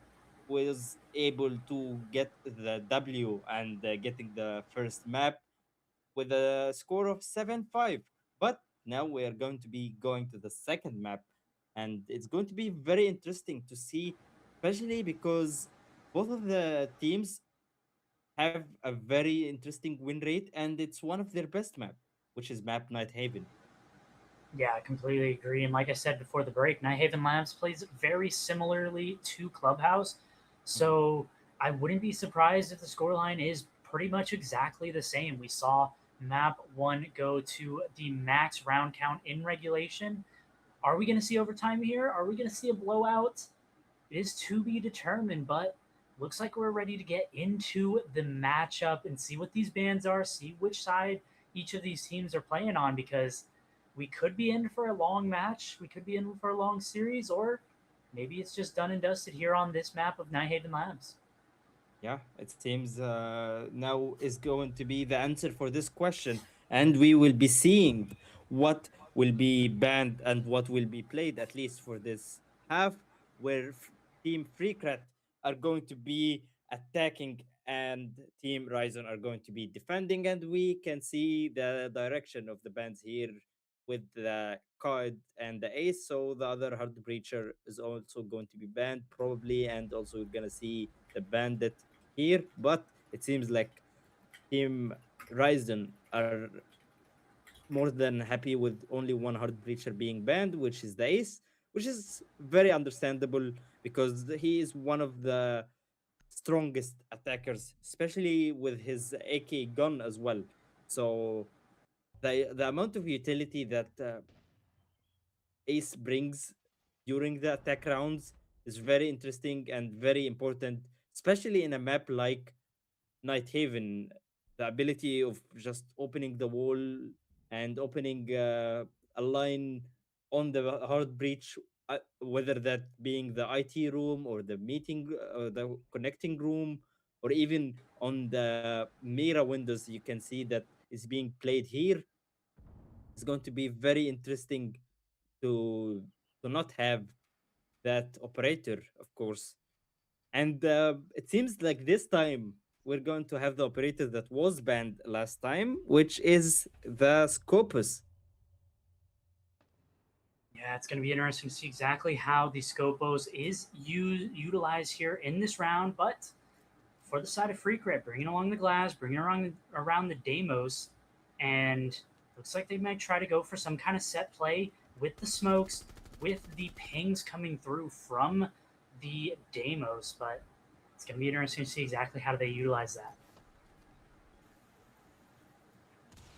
[SPEAKER 1] was able to get the W and getting the first map with a score of 7-5. But now we are going to be going to the second map, and it's going to be very interesting to see, especially because both of the teams have a very interesting win rate, and it's one of their best map, which is map Night Haven.
[SPEAKER 2] Yeah, I completely agree. And like I said before the break, Nighthaven Labs plays very similarly to Clubhouse.
[SPEAKER 1] Mhm.
[SPEAKER 2] So I wouldn't be surprised if the scoreline is pretty much exactly the same. We saw map one go to the max round count in regulation. Are we going to see overtime here? Are we going to see a blowout? It is to be determined, but looks like we're ready to get into the matchup and see what these bands are, see which side each of these teams are playing on, because we could be in for a long match, we could be in for a long series, or maybe it's just done and dusted here on this map of Nighthaven Labs.
[SPEAKER 1] Yeah, it seems now is going to be the answer for this question, and we will be seeing what will be banned and what will be played, at least for this half, where Team Freakret are going to be attacking and Team RIZON are going to be defending, and we can see the direction of the bans here with the card and the ace. So the other hard breacher is also going to be banned, probably, and also we're gonna see the bandit here, but it seems like Team Ryzen are more than happy with only one hard breacher being banned, which is the Ace, which is very understandable because he is one of the strongest attackers, especially with his AK gun as well. So the amount of utility that Ace brings during the attack rounds is very interesting and very important, especially in a map like Night Haven, the ability of just opening the wall and opening a line on the hard breach, whether that being the IT room or the meeting, the connecting room, or even on the Mira windows, you can see that is being played here. It's going to be very interesting to to not have that operator, of course. And it seems like this time we're going to have the operator that was banned last time, which is the Scopus.
[SPEAKER 2] Yeah, it's going to be interesting to see exactly how the Scopos is utilized here in this round, but for the side of Freakret, bringing along the glass, bringing around the Deimos, and looks like they might try to go for some kind of set play with the smokes, with the pings coming through from the Deimos. But it's going to be interesting to see exactly how do they utilize that.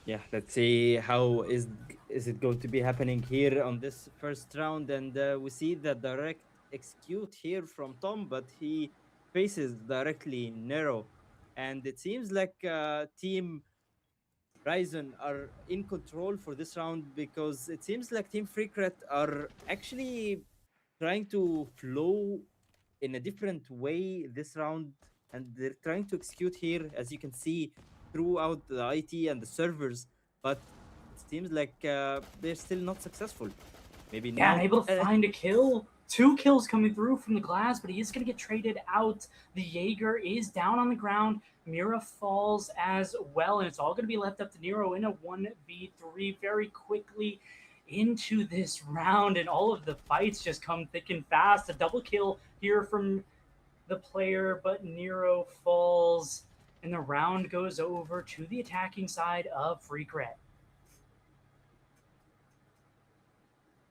[SPEAKER 1] Yeah, let's see how is it going to be happening here on this first round, and we see the direct execute here from Tom, but he faces directly Nero, and it seems like Team Ryzen are in control for this round because it seems like Team Freakret are actually trying to flow in a different way this round, and they're trying to execute here, as you can see, throughout the IT and the servers, but it seems like they're still not successful. Maybe
[SPEAKER 2] Yeah, and
[SPEAKER 1] now.
[SPEAKER 2] able to find a kill. Two kills coming through from the glass, but he is going to get traded out. The Jaeger is down on the ground. Mira falls as well, and it's all going to be left up to Nero in a 1v3 very quickly into this round, and all of the fights just come thick and fast. A double kill here from the player, but Nero falls, and the round goes over to the attacking side of Freakret.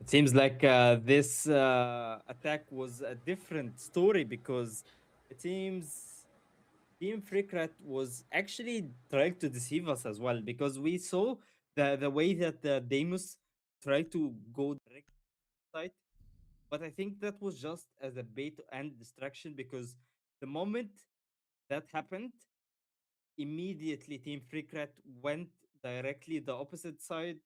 [SPEAKER 1] It seems like this attack was a different story because it seems Team Freakret was actually trying to deceive us as well because we saw the way that the Deimos tried to go direct side, but I think that was just as a bait and distraction because the moment that happened, immediately Team Freakret went directly the opposite side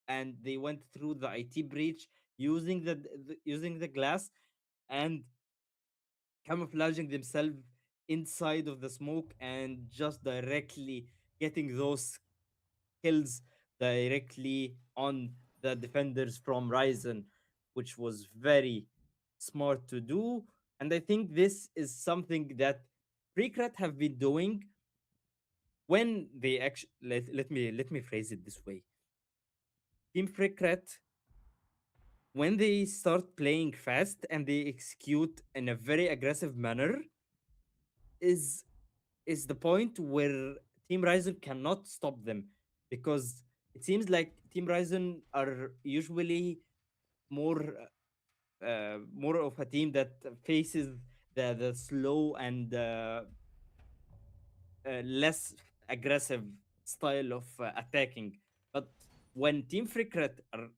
[SPEAKER 1] and they went through the IT breach. using the glass and camouflaging themselves inside of the smoke and just directly getting those kills directly on the defenders from Ryzen, which was very smart to do. And I think this is something that Freakret have been doing when they actually let me phrase it this way. Team Freakret, when they start playing fast and they execute in a very aggressive manner, is is the point where Team Ryzen cannot stop them, because it seems like Team Ryzen are usually more more of a team that faces the slow and less aggressive style of attacking. But when Team Freakret are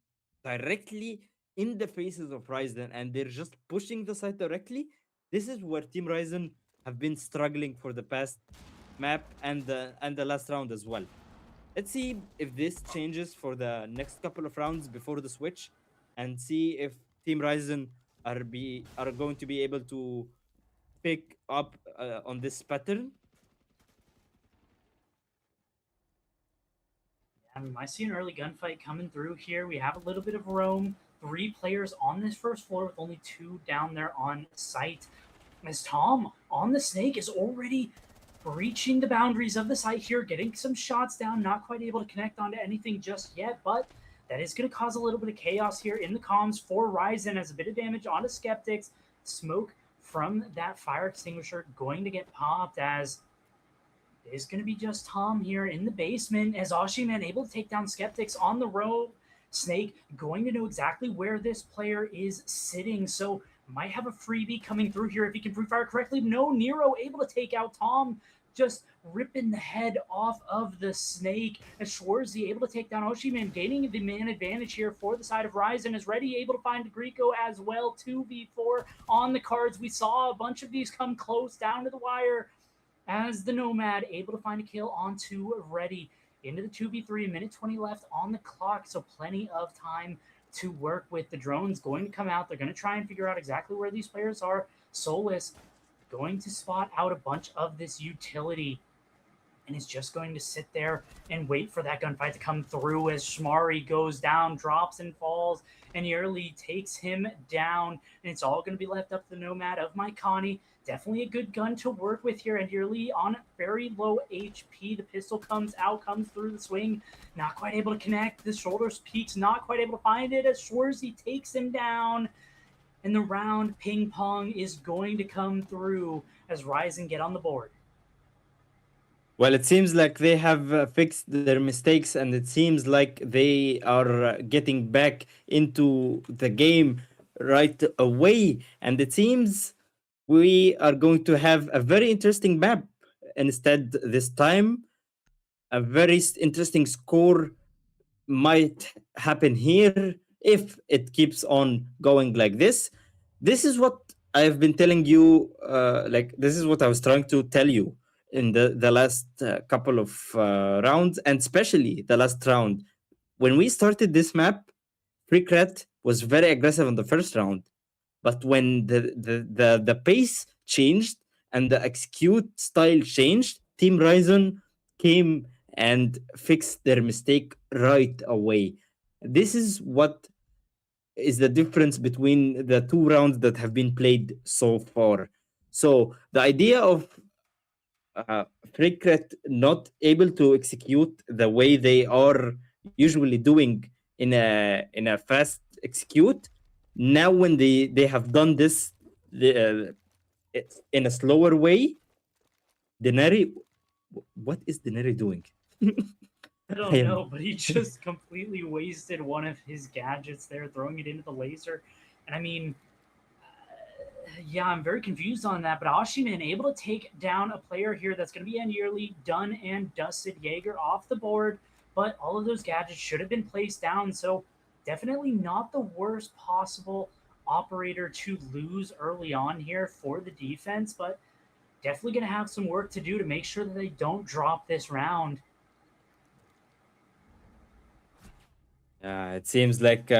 [SPEAKER 1] directly in the faces of Ryzen and they're just pushing the side directly, this is where Team Ryzen have been struggling for the past map and the last round as well. Let's see if this changes for the next couple of rounds before the switch, and see if Team Ryzen are going to be able to pick up on this pattern.
[SPEAKER 2] I see an early gunfight coming through here. We have a little bit of roam. Three players on this first floor with only two down there on site. As Tom on the snake is already breaching the boundaries of the site here, getting some shots down, not quite able to connect onto anything just yet, but that is going to cause a little bit of chaos here in the comms for Ryzen as a bit of damage onto Skeptics. Smoke from that fire extinguisher going to get popped as is going to be just Tom here in the basement as Oshiman able to take down Skeptics on the rope. Snake going to know exactly where this player is sitting, so might have a freebie coming through here if he can pre-fire correctly. No, Nero able to take out Tom, just ripping the head off of the snake as Schwarzy able to take down Oshiman, gaining the man advantage here for the side of Ryzen, is ready, able to find Greco as well. 2v4 on the cards. We saw a bunch of these come close down to the wire as the Nomad able to find a kill onto Ready into the 2v3, minute 20 left on the clock, so plenty of time to work with. The drone's going to come out. They're going to try and figure out exactly where these players are. Solus going to spot out a bunch of this utility and is just going to sit there and wait for that gunfight to come through as Shmari goes down, drops and falls, and Yearly takes him down. And it's all going to be left up to the Nomad of Maikani. Definitely a good gun to work with here, and Yearly on very low HP. The pistol comes out, comes through the swing, not quite able to connect. The shoulders peaks, not quite able to find it as Schwarzy takes him down. And the round ping pong is going to come through as Ryzen get on the board.
[SPEAKER 1] Well, it seems like they have fixed their mistakes, and it seems like they are getting back into the game right away. And it seems we are going to have a very interesting map instead this time. A very interesting score might happen here if it keeps on going like this. This is what I've been telling you. Like, this is what I was trying to tell you in the last couple of rounds, and especially the last round. When we started this map, Freakret was very aggressive on the first round, but when the pace changed and the execute style changed, Team Ryzen came and fixed their mistake right away. This is what is the difference between the two rounds that have been played so far. So the idea of Freakret not able to execute the way they are usually doing in a fast execute. Now, when they have done this in a slower way, Denari, what is Denari doing?
[SPEAKER 2] I
[SPEAKER 1] I
[SPEAKER 2] don't
[SPEAKER 1] am.
[SPEAKER 2] know, but he just completely wasted one of his gadgets there, throwing it into the laser. And I mean, yeah, I'm very confused on that. But Oshiman able to take down a player here that's going to be nearly done and dusted. Jaeger off the board, but all of those gadgets should have been placed down. So definitely not the worst possible operator to lose early on here for the defense, but definitely going to have some work to do to make sure that they don't drop this round.
[SPEAKER 1] It seems like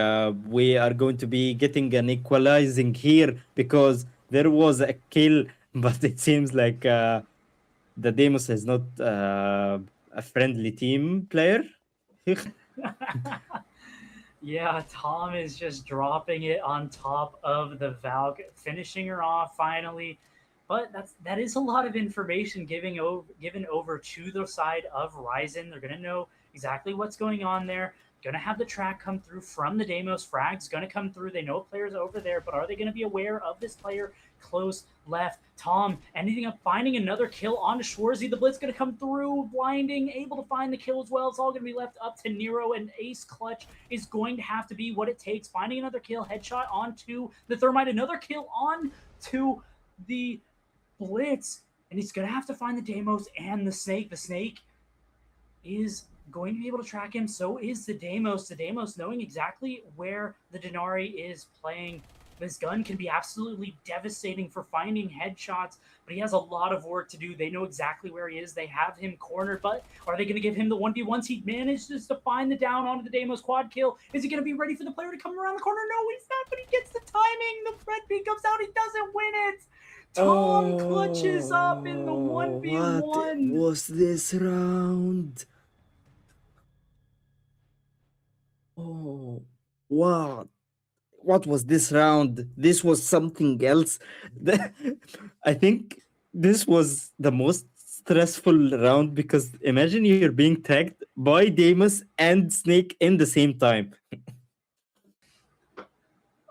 [SPEAKER 1] we are going to be getting an equalizing here because there was a kill, but it seems like the Demos is not a friendly team player.
[SPEAKER 2] Yeah, Tom is just dropping it on top of the Valk, finishing her off finally. But that is a lot of information given over to the side of RIZON. They're gonna know exactly what's going on there. Gonna have the track come through from the Deimos. Frag's gonna come through. They know players over there, but are they gonna be aware of this player close left? Tom ending up finding another kill on Schwarzy. The Blitz gonna come through, blinding, able to find the kill as well. It's all gonna be left up to Nero, and Ace Clutch is going to have to be what it takes. Finding another kill, headshot onto the Thermite, another kill on to the Blitz, and he's going to have to find the Deimos and the Snake. The Snake is going to be able to track him. So is the Deimos. The Deimos knowing exactly where the Denari is playing. This gun can be absolutely devastating for finding headshots, but he has a lot of work to do. They know exactly where he is. They have him cornered, but are they going to give him the 1v1s? He manages to find the down onto the Deimos quad kill. Is he going to be ready for the player to come around the corner? No, he's not, but he gets the timing. The red beam comes out. He doesn't win it. Tom clutches up in the
[SPEAKER 1] Oh, what
[SPEAKER 2] 1v1.
[SPEAKER 1] was this round? Oh, what? What was this round? This was something else. I think this was the most stressful round because imagine you're being tagged by Damus and Snake in the same time.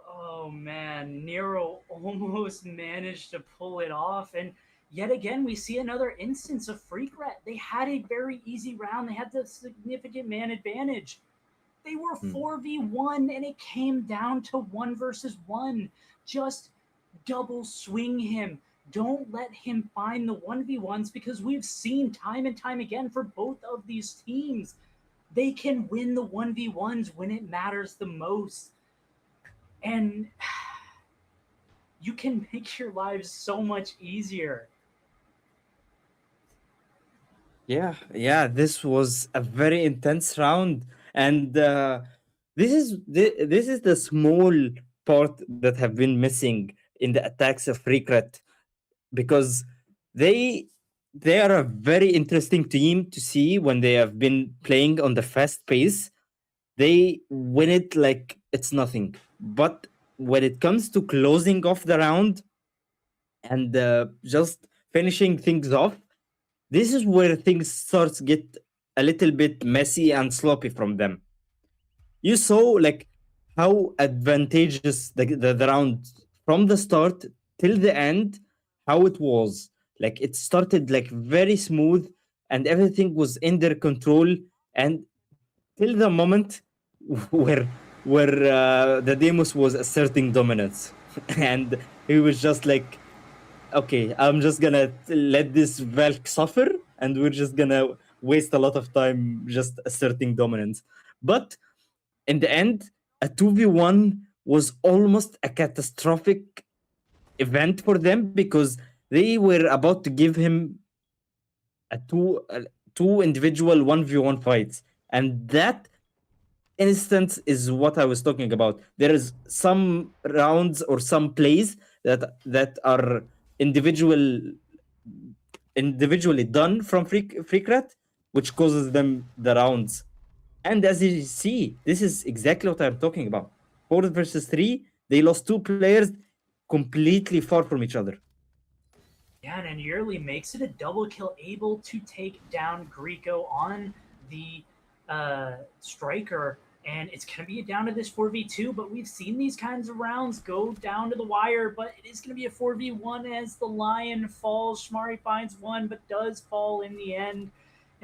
[SPEAKER 2] Oh man, Nero almost managed to pull it off. And yet again, we see another instance of Freakret. They had a very easy round, they had the significant man advantage. They were
[SPEAKER 1] Hmm.
[SPEAKER 2] 4v1 and it came down to one versus one. Just double swing him. Don't let him find the 1v1s because we've seen time and time again for both of these teams. They can win the 1v1s when it matters the most. And you can make your lives so much easier.
[SPEAKER 1] Yeah, this was a very intense round, and this is the small part that have been missing in the attacks of Freakret because they they are a very interesting team to see when they have been playing on the fast pace. They win it like it's nothing, but when it comes to closing off the round and just finishing things off, this is where things starts get a little bit messy and sloppy from them. You saw like how advantageous the round from the start till the end, how it was. Like it started like very smooth and everything was in their control and till the moment where the Demos was asserting dominance and he was just like, okay, I'm just gonna let this Valk suffer, and we're just gonna waste a lot of time just asserting dominance. But in the end, a 2v1 was almost a catastrophic event for them because they were about to give him two individual 1v1 fights. And that instance is what I was talking about. There is some rounds or some plays that are individual individually done from Freakrat, which causes them the rounds. And as you see, this is exactly what I'm talking about. 4 versus 3, they lost two players completely far from each other.
[SPEAKER 2] Yeah, and Yearly makes it a double kill, able to take down Greco on the striker. And it's going to be down to this 4v2, but we've seen these kinds of rounds go down to the wire. But it is going to be a 4v1 as the Lion falls. Shmari finds one, but does fall in the end.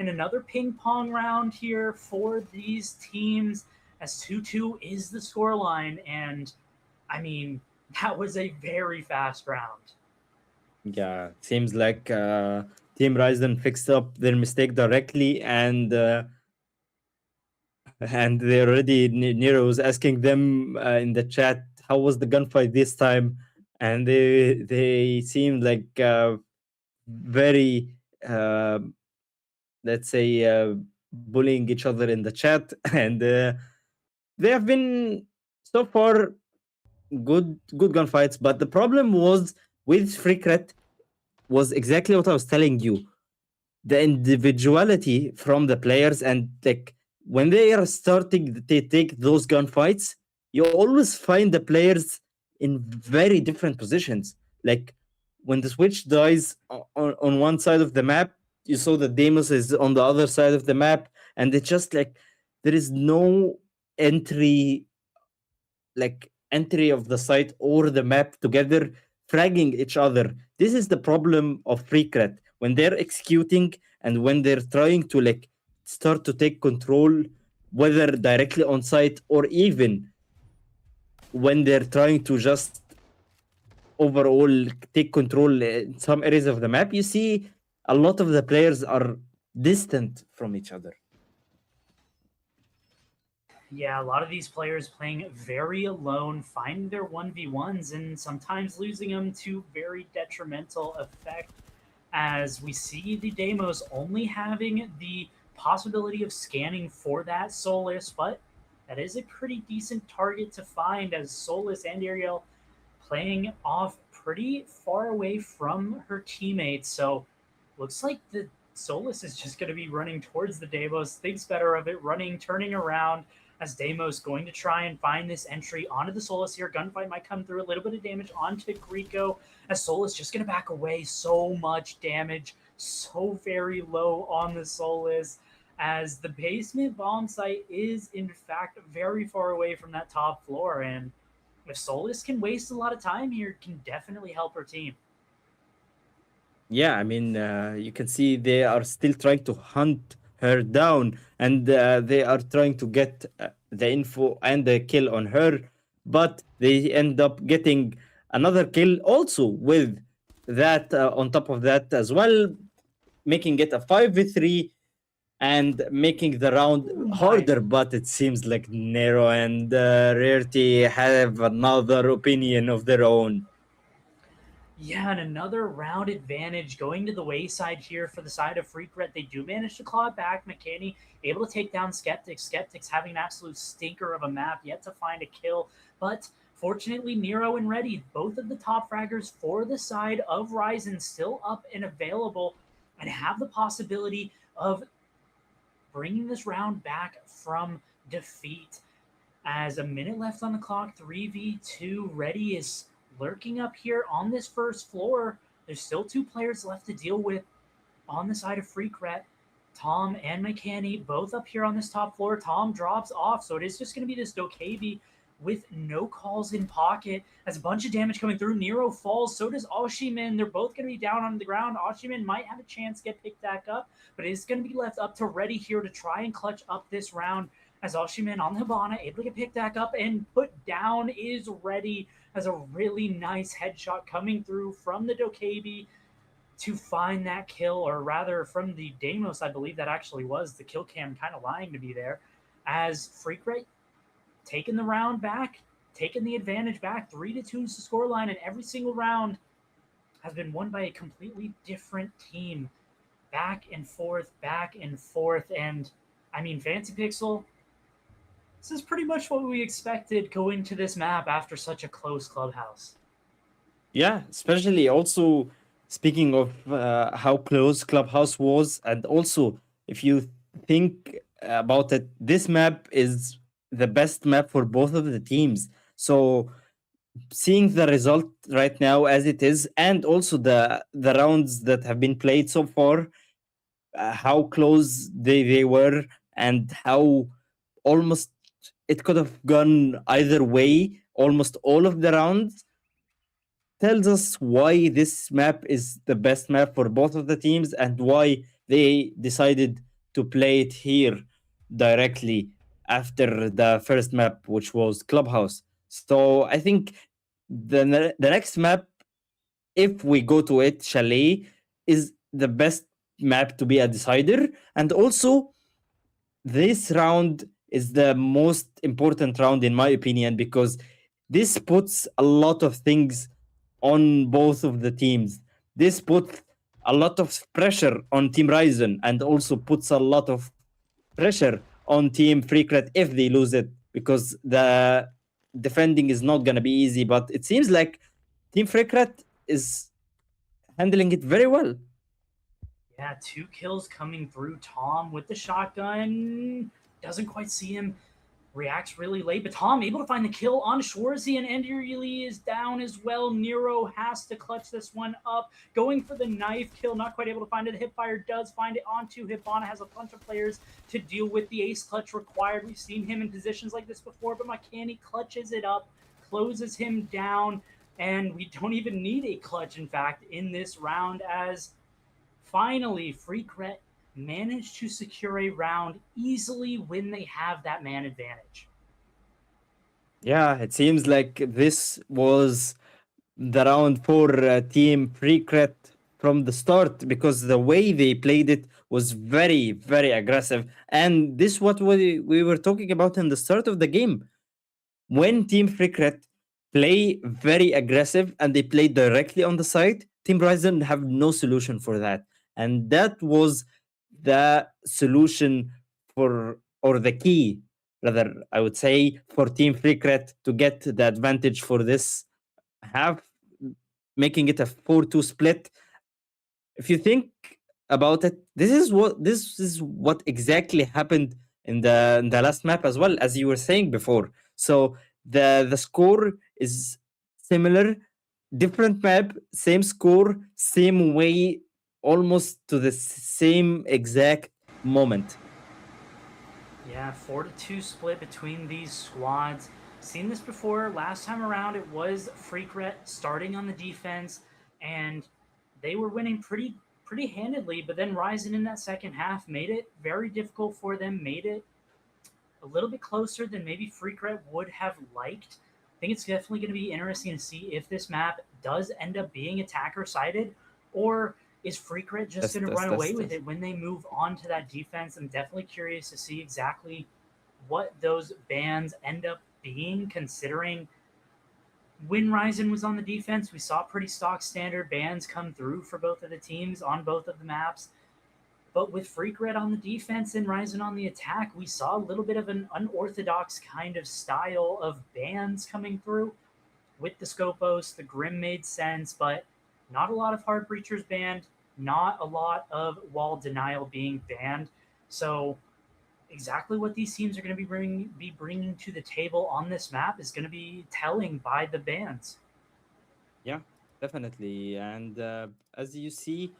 [SPEAKER 2] And another ping pong round here for these teams as 2-2 is the scoreline. And I mean, that was a very fast round.
[SPEAKER 1] Yeah, seems like Team Ryzen fixed up their mistake directly, and they already Nero was asking them in the chat how was the gunfight this time, and they seemed like very uh, let's say bullying each other in the chat and They have been so far good gunfights, but the problem was with Freakret was exactly what I was telling you. The individuality from the players, and like when they are starting to take those gunfights, you always find the players in very different positions. Like when the switch dies on one side of the map, you saw that Deimos is on the other side of the map, and it's just like there is no entry, like entry of the site or the map together, fragging each other. This is the problem of Freakret when they're executing and when they're trying to like start to take control, whether directly on site or even when they're trying to just overall take control in some areas of the map. You see a lot of the players are distant from each other.
[SPEAKER 2] Yeah, a lot of these players playing very alone, finding their 1v1s, and sometimes losing them to very detrimental effect. As we see the Deimos only having the possibility of scanning for that Solus, but that is a pretty decent target to find as Solus and Ariel playing off pretty far away from her teammates. So looks like the Solus is just going to be running towards the Deimos, thinks better of it, running, turning around as Deimos going to try and find this entry onto the Solus here. Gunfight might come through, a little bit of damage onto Grieco as Solus just going to back away. So much damage, so very low on the Solus as the basement bomb site is in fact very far away from that top floor. And if Solus can waste a lot of time here, it can definitely help her team.
[SPEAKER 1] Yeah, I mean, you can see they are still trying to hunt her down, and they are trying to get the info and the kill on her, but they end up getting another kill also with that on top of that as well, making it a 5v3 and making the round
[SPEAKER 2] Oh my.
[SPEAKER 1] harder. But it seems like Nero and Rarity have another opinion of their own.
[SPEAKER 2] Yeah, and another round advantage going to the wayside here for the side of Freakret. They do manage to claw it back. McKinney able to take down Skeptics. Skeptics having an absolute stinker of a map, yet to find a kill. But fortunately, Nero and Reddy, both of the top fraggers for the side of RIZON, still up and available and have the possibility of bringing this round back from defeat. As a minute left on the clock, 3v2. Reddy is lurking up here on this first floor. There's still two players left to deal with on the side of Freakret. Tom and McCanny both up here on this top floor. Tom drops off, so it is just going to be this Dokebi with no calls in pocket. As a bunch of damage coming through, Nero falls. So does Oshiman. They're both going to be down on the ground. Oshiman might have a chance to get picked back up, but it is going to be left up to Reddy here to try and clutch up this round. As Oshiman on the Hibana, able to get picked back up and put down is Reddy as a really nice headshot coming through from the Dokebi to find that kill, or rather from the Deimos, I believe that actually was the kill cam kind of lying to me there. As Freakret taking the round back, taking the advantage back, 3-2 is the scoreline, and every single round has been won by a completely different team. Back and forth, back and forth, and I mean, Fancy Pixel, this is pretty much what we expected going to this map after such a close clubhouse.
[SPEAKER 1] Yeah, especially also speaking of how close Clubhouse was, and also if you think about it, this map is the best map for both of the teams. So seeing the result right now as it is, and also the rounds that have been played so far, how close they were, and how almost it could have gone either way almost all of the rounds, tells us why this map is the best map for both of the teams and why they decided to play it here directly after the first map, which was Clubhouse. So I think the next map, if we go to it, Chalet, is the best map to be a decider. And also, this round is the most important round, in my opinion, because this puts a lot of things on both of the teams. This puts a lot of pressure on Team Ryzen and also puts a lot of pressure on Team Freakret if they lose it because the defending is not gonna be easy. But it seems like Team Freakret is handling it very well.
[SPEAKER 2] Yeah, two kills coming through. Tom with the shotgun doesn't quite see him. Reacts really late, but Tom able to find the kill on Schwarzy, and Enderly is down as well. Nero has to clutch this one up, going for the knife kill, not quite able to find it. Hipfire does find it onto Hibana, has a bunch of players to deal with. The ace clutch required. We've seen him in positions like this before, but McCanny clutches it up, closes him down, and we don't even need a clutch, in fact, in this round, as finally Freakret managed to secure a round easily when they have that man advantage.
[SPEAKER 1] Yeah, it seems like this was the round for Team Freakret from the start, because the way they played it was very, very aggressive. And this what we were talking about in the start of the game. When Team Freakret play very aggressive and they play directly on the side, Team Ryzen have no solution for that. And that was the solution for, or the key, rather, I would say, for Team Freakret to get the advantage for this half, making it a 4-2 split. If you think about it, this is what exactly happened in the last map as well, as you were saying before. So the score is similar, different map, same score, same way, almost to the same exact moment.
[SPEAKER 2] Yeah, 4-2 split between these squads. Seen this before. Last time around, it was Freakret starting on the defense, and they were winning pretty handedly. But then Ryzen in that second half made it very difficult for them. Made it a little bit closer than maybe Freakret would have liked. I think it's definitely going to be interesting to see if this map does end up being attacker sided, or is Freakret just going to run away with
[SPEAKER 1] Test.
[SPEAKER 2] it when they move on to that defense? I'm definitely curious to see exactly what those bans end up being, considering when Ryzen was on the defense, we saw pretty stock standard bans come through for both of the teams on both of the maps. But with Freakret on the defense and Ryzen on the attack, we saw a little bit of an unorthodox kind of style of bans coming through. With the Scopos, the Grim made sense, but not a lot of hard breachers banned, not a lot of wall denial being banned. So exactly what these teams are going to be bringing to the table on this map is going to be telling by the bans.
[SPEAKER 1] Yeah, definitely. And as you see,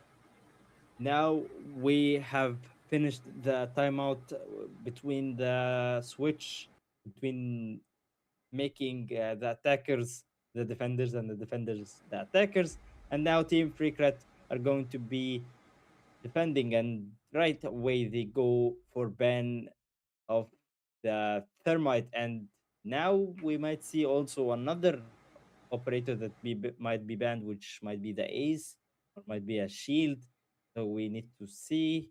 [SPEAKER 1] now we have finished the timeout between the switch between making the attackers the defenders and the defenders the attackers. And now Team Freakret are going to be defending, and right away they go for ban of the thermite. And now we might see also another operator that might be banned, which might be the ace or might be a shield. So we need to see.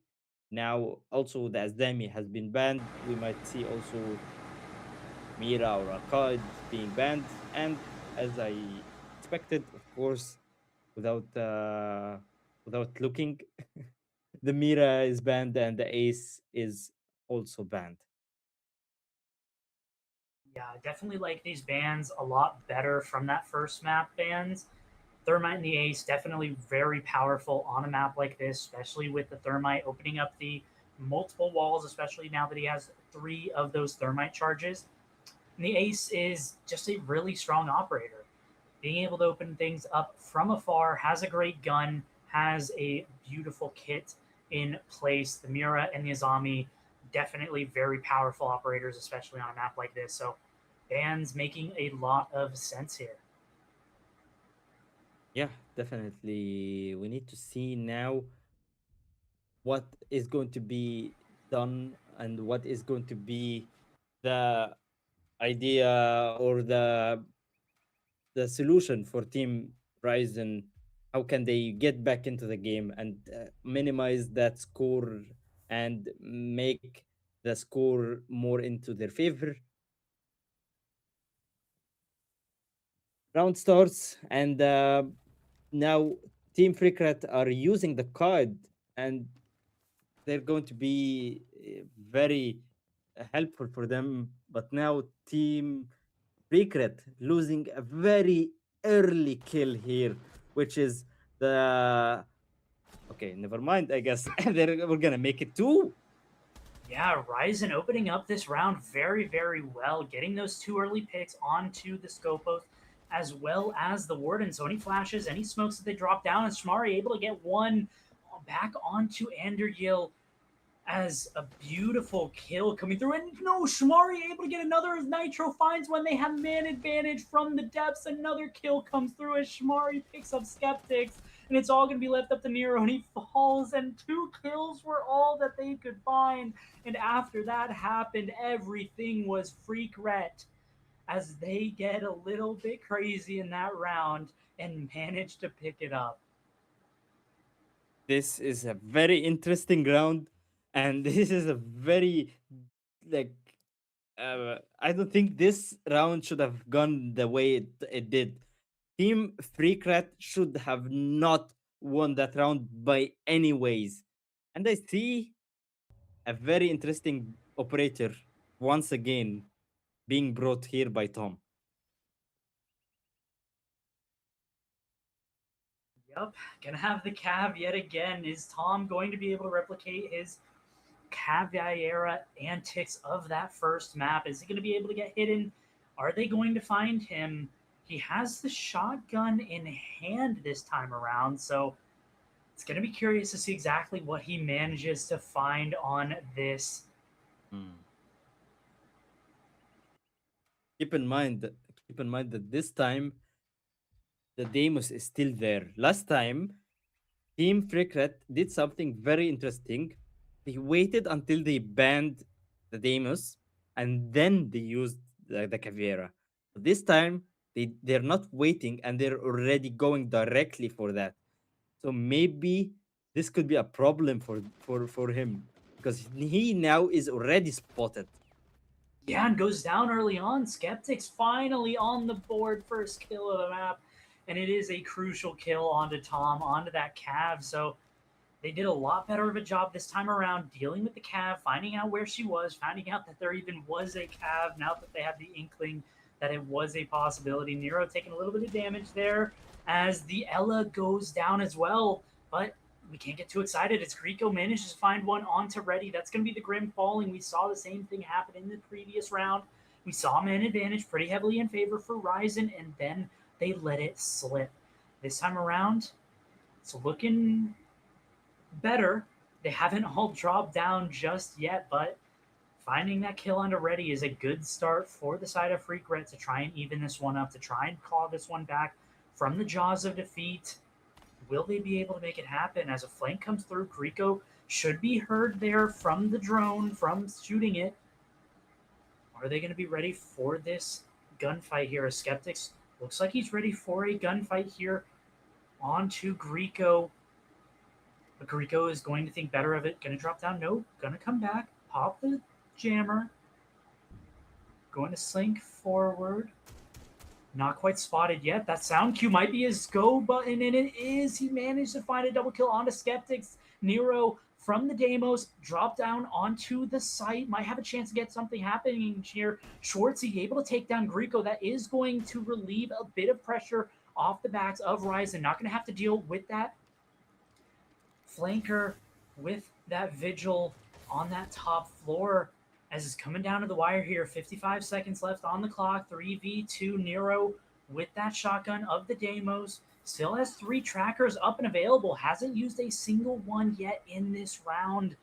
[SPEAKER 1] Now also the Asdami has been banned. We might see also Mira or Akkad being banned. And as I expected, of course, without without looking, the Mira is banned and the ace is also banned.
[SPEAKER 2] Yeah, I definitely like these bans a lot better from that first map bans. Thermite and the Ace definitely very powerful on a map like this, especially with the Thermite opening up the multiple walls, especially now that he has three of those Thermite charges. And the Ace is just a really strong operator, being able to open things up from afar, has a great gun, has a beautiful kit in place. The Mira and the Azami, definitely very powerful operators, especially on a map like this. So, bans making a lot of sense here.
[SPEAKER 1] Yeah, definitely. We need to see now what is going to be done and what is going to be the idea or the solution for Team Ryzen. How can they get back into the game and minimize that score and make the score more into their favor? Round starts, and now Team Freakret are using the card, and they're going to be very helpful for them. But now Team Freakret losing a very early kill here, which is the okay. Never mind. I guess we're gonna make it two.
[SPEAKER 2] Yeah, RIZON opening up this round very, very well, getting those two early picks onto the Scopos, as well as the Warden. So any flashes, any smokes that they drop down, and Shmari able to get one back onto Andergil as a beautiful kill coming through. And no, Shmari able to get another as Nitro finds when they have man advantage from the depths. Another kill comes through as Shmari picks up Skeptics. And it's all going to be left up to Nero, and he falls, and two kills were all that they could find. And after that happened, everything was Freakret as they get a little bit crazy in that round and manage to pick it up.
[SPEAKER 1] This is a very interesting round, and this is a very like I don't think this round should have gone the way it did. Team Freakrat should have not won that round by any ways. And I see a very interesting operator once again being brought here by Tom.
[SPEAKER 2] Yep, gonna have the Cav yet again. Is Tom going to be able to replicate his Caviera antics of that first map? Is he going to be able to get hidden? Are they going to find him? He has the shotgun in hand this time around, so it's going to be curious to see exactly what he manages to find on this.
[SPEAKER 1] Hmm. Keep in mind that this time the Deimos is still there. Last time, Team Freakrat did something very interesting. They waited until they banned the Deimos and then they used the Caveira. This time, they're not waiting and they're already going directly for that. So maybe this could be a problem for him because he now is already spotted.
[SPEAKER 2] Yeah, and goes down early on. Skeptics finally on the board, first kill of the map, and it is a crucial kill onto Tom, onto that Cav. So they did a lot better of a job this time around dealing with the Cav, finding out where she was, finding out that there even was a Cav now that they had the inkling that it was a possibility. Nero taking a little bit of damage there as the Ella goes down as well, but we can't get too excited. It's Grieco manages to find one onto Ready. That's going to be the Grim falling. We saw the same thing happen in the previous round. We saw man advantage pretty heavily in favor for Ryzen, and then they let it slip. This time around, it's looking better. They haven't all dropped down just yet, but finding that kill under Ready is a good start for the side of Freakret to try and even this one up, to try and call this one back from the jaws of defeat. Will they be able to make it happen as a flank comes through? Grieco should be heard there from the drone, from shooting it. Are they going to be ready for this gunfight here? As Skeptics looks like he's ready for a gunfight here onto Grieco. But Grieco is going to think better of it. Going to drop down. Nope. Going to come back. Pop the jammer. Going to slink forward. Not quite spotted yet. That sound cue might be his go button, and it is. He managed to find a double kill onto Skeptics. Nero from the Deimos drop down onto the site. Might have a chance to get something happening here. Schwartzy able to take down Grieco. That is going to relieve a bit of pressure off the backs of Ryzen. Not going to have to deal with that flanker with that vigil on that top floor as it's coming down to the wire here. 55 seconds left on the clock. 3v2 Nero with that shotgun of the Deimos. Still has three trackers up and available. Hasn't used a single one yet in this round.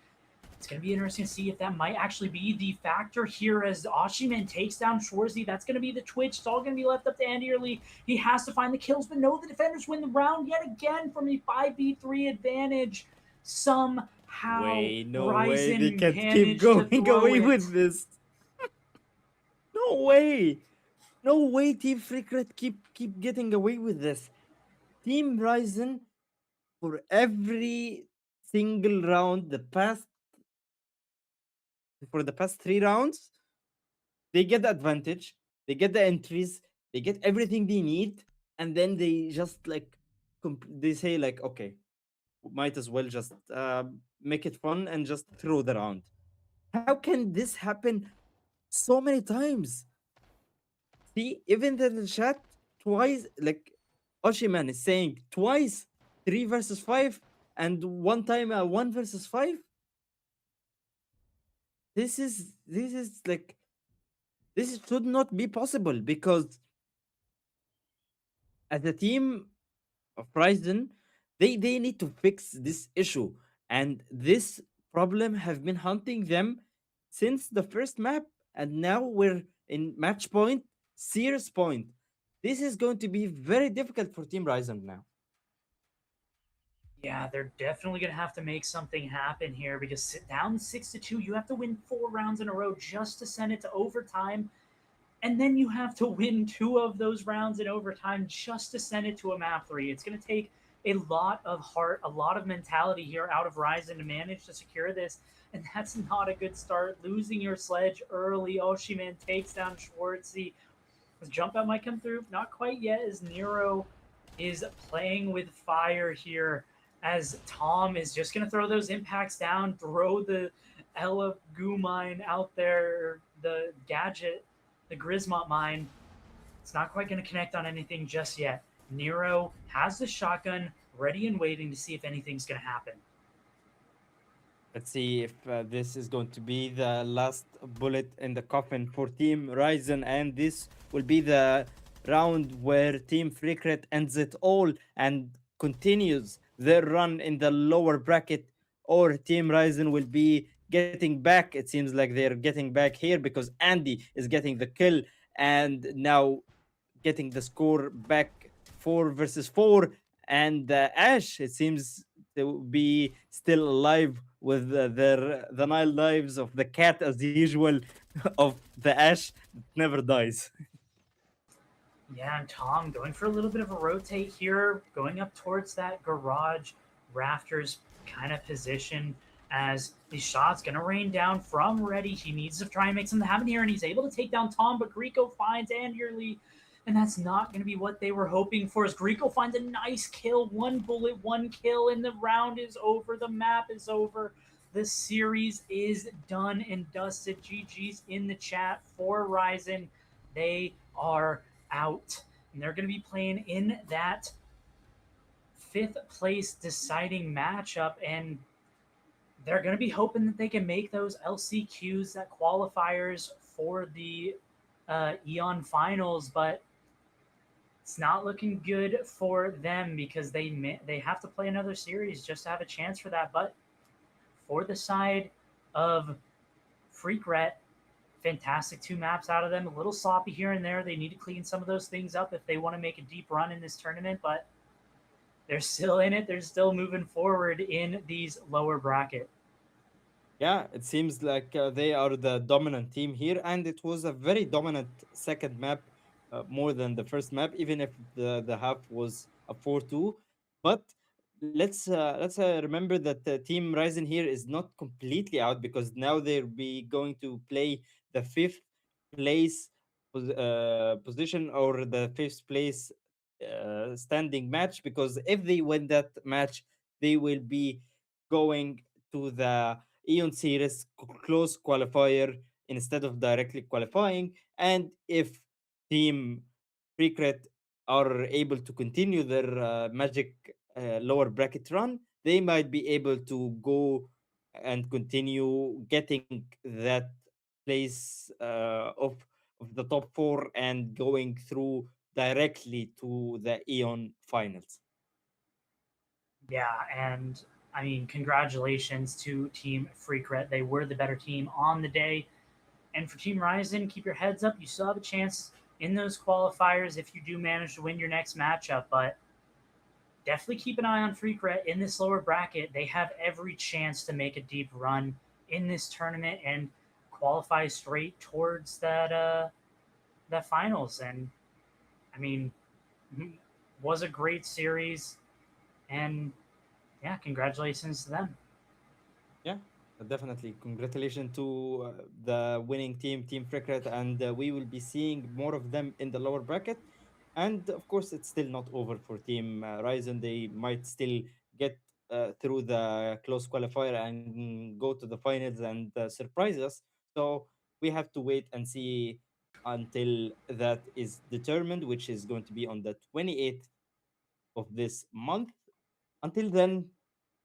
[SPEAKER 2] It's going to be interesting to see if that might actually be the factor here as Oshiman takes down Schwarzy. That's going to be the twitch. It's all going to be left up to Andy Early. He has to find the kills, but no, the defenders win the round yet again from a 5v3 advantage. Somehow,
[SPEAKER 1] Way, no way. They
[SPEAKER 2] Ryzen
[SPEAKER 1] can't keep
[SPEAKER 2] managed to
[SPEAKER 1] going
[SPEAKER 2] throw
[SPEAKER 1] away
[SPEAKER 2] it.
[SPEAKER 1] with this. No way. No way, Team Freakret keep getting away with this. Team Ryzen for every single round for the past 3 rounds, they get the advantage, they get the entries, they get everything they need, and then they just like they say like, okay, might as well just make it fun and just throw the round. How can this happen so many times? See, even in the chat, twice, like Oshiman is saying twice, 3 versus 5, and one time 1 versus 5. This is like this should not be possible because as a team of Ryzen, they need to fix this issue. And this problem have been hunting them since the first map. And now we're in match point, serious point. This is going to be very difficult for Team Ryzen now.
[SPEAKER 2] Yeah, they're definitely going to have to make something happen here because sit down 6-2, you have to win 4 rounds in a row just to send it to overtime. And then you have to win 2 of those rounds in overtime just to send it to a map 3. It's going to take a lot of heart, a lot of mentality here out of Ryzen to manage to secure this. And that's not a good start. Losing your sledge early. Oshiman takes down Schwartzy. His jump out might come through. Not quite yet, as Nero is playing with fire here. As Tom is just going to throw those impacts down, throw the Ella goo mine out there, the gadget, the Grismont mine. It's not quite going to connect on anything just yet. Nero has the shotgun ready and waiting to see if anything's going to happen.
[SPEAKER 1] Let's see if this is going to be the last bullet in the coffin for Team Ryzen, and this will be the round where Team Freakret ends it all and continues their run in the lower bracket, or Team Ryzen will be getting back. It seems like they're getting back here because Andy is getting the kill, and now getting the score back 4 versus 4. And Ash, it seems to be still alive with the 9 lives of the cat as usual of the Ash that never dies.
[SPEAKER 2] Yeah, and Tom going for a little bit of a rotate here, going up towards that garage rafters kind of position as the shot's going to rain down from Reddy. He needs to try and make something happen here, and he's able to take down Tom, but Greco finds Anderly, and that's not going to be what they were hoping for as Greco finds a nice kill. One bullet, one kill, and the round is over. The map is over. The series is done and dusted. GG's in the chat for Ryzen. They are out. And they're going to be playing in that fifth place deciding matchup. And they're going to be hoping that they can make those LCQs, that qualifiers for the Eon finals. But it's not looking good for them because they have to play another series just to have a chance for that. But for the side of Freakret, fantastic 2 maps out of them. A little sloppy here and there. They need to clean some of those things up if they want to make a deep run in this tournament, but they're still in it. They're still moving forward in these lower bracket.
[SPEAKER 1] Yeah, it seems like they are the dominant team here, and it was a very dominant second map, more than the first map, even if the half was a 4-2. But let's remember that Team Ryzen here is not completely out because now they'll be going to play the fifth place position, or the fifth place standing match, because if they win that match, they will be going to the Eon Series close qualifier instead of directly qualifying. And if Team Freakret are able to continue their magic lower bracket run, they might be able to go and continue getting that place of the top four and going through directly to the Eon finals.
[SPEAKER 2] Yeah, and I mean, congratulations to Team Freakret. They were the better team on the day. And for Team Ryzen, keep your heads up. You still have a chance in those qualifiers if you do manage to win your next matchup. But definitely keep an eye on Freakret in this lower bracket. They have every chance to make a deep run in this tournament and qualify straight towards that finals. And I mean, was a great series, and yeah, congratulations to them.
[SPEAKER 1] Yeah, definitely. Congratulations to the winning team, Team Freakret, and we will be seeing more of them in the lower bracket. And of course, it's still not over for Team Ryzen. They might still get through the close qualifier and go to the finals and surprise us. So we have to wait and see until that is determined, which is going to be on the 28th of this month. Until then,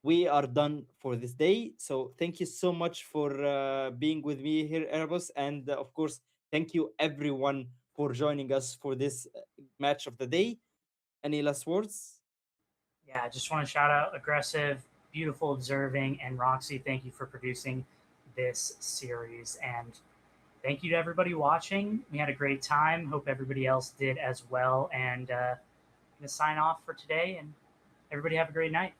[SPEAKER 1] we are done for this day. So thank you so much for being with me here, Erebus. And of course, thank you everyone for joining us for this match of the day. Any last words?
[SPEAKER 2] Yeah, I just want to shout out Aggressive, Beautiful Observing, and Roxy. Thank you for producing this series. And thank you to everybody watching. We had a great time. Hope everybody else did as well. And I'm going to sign off for today. And everybody have a great night.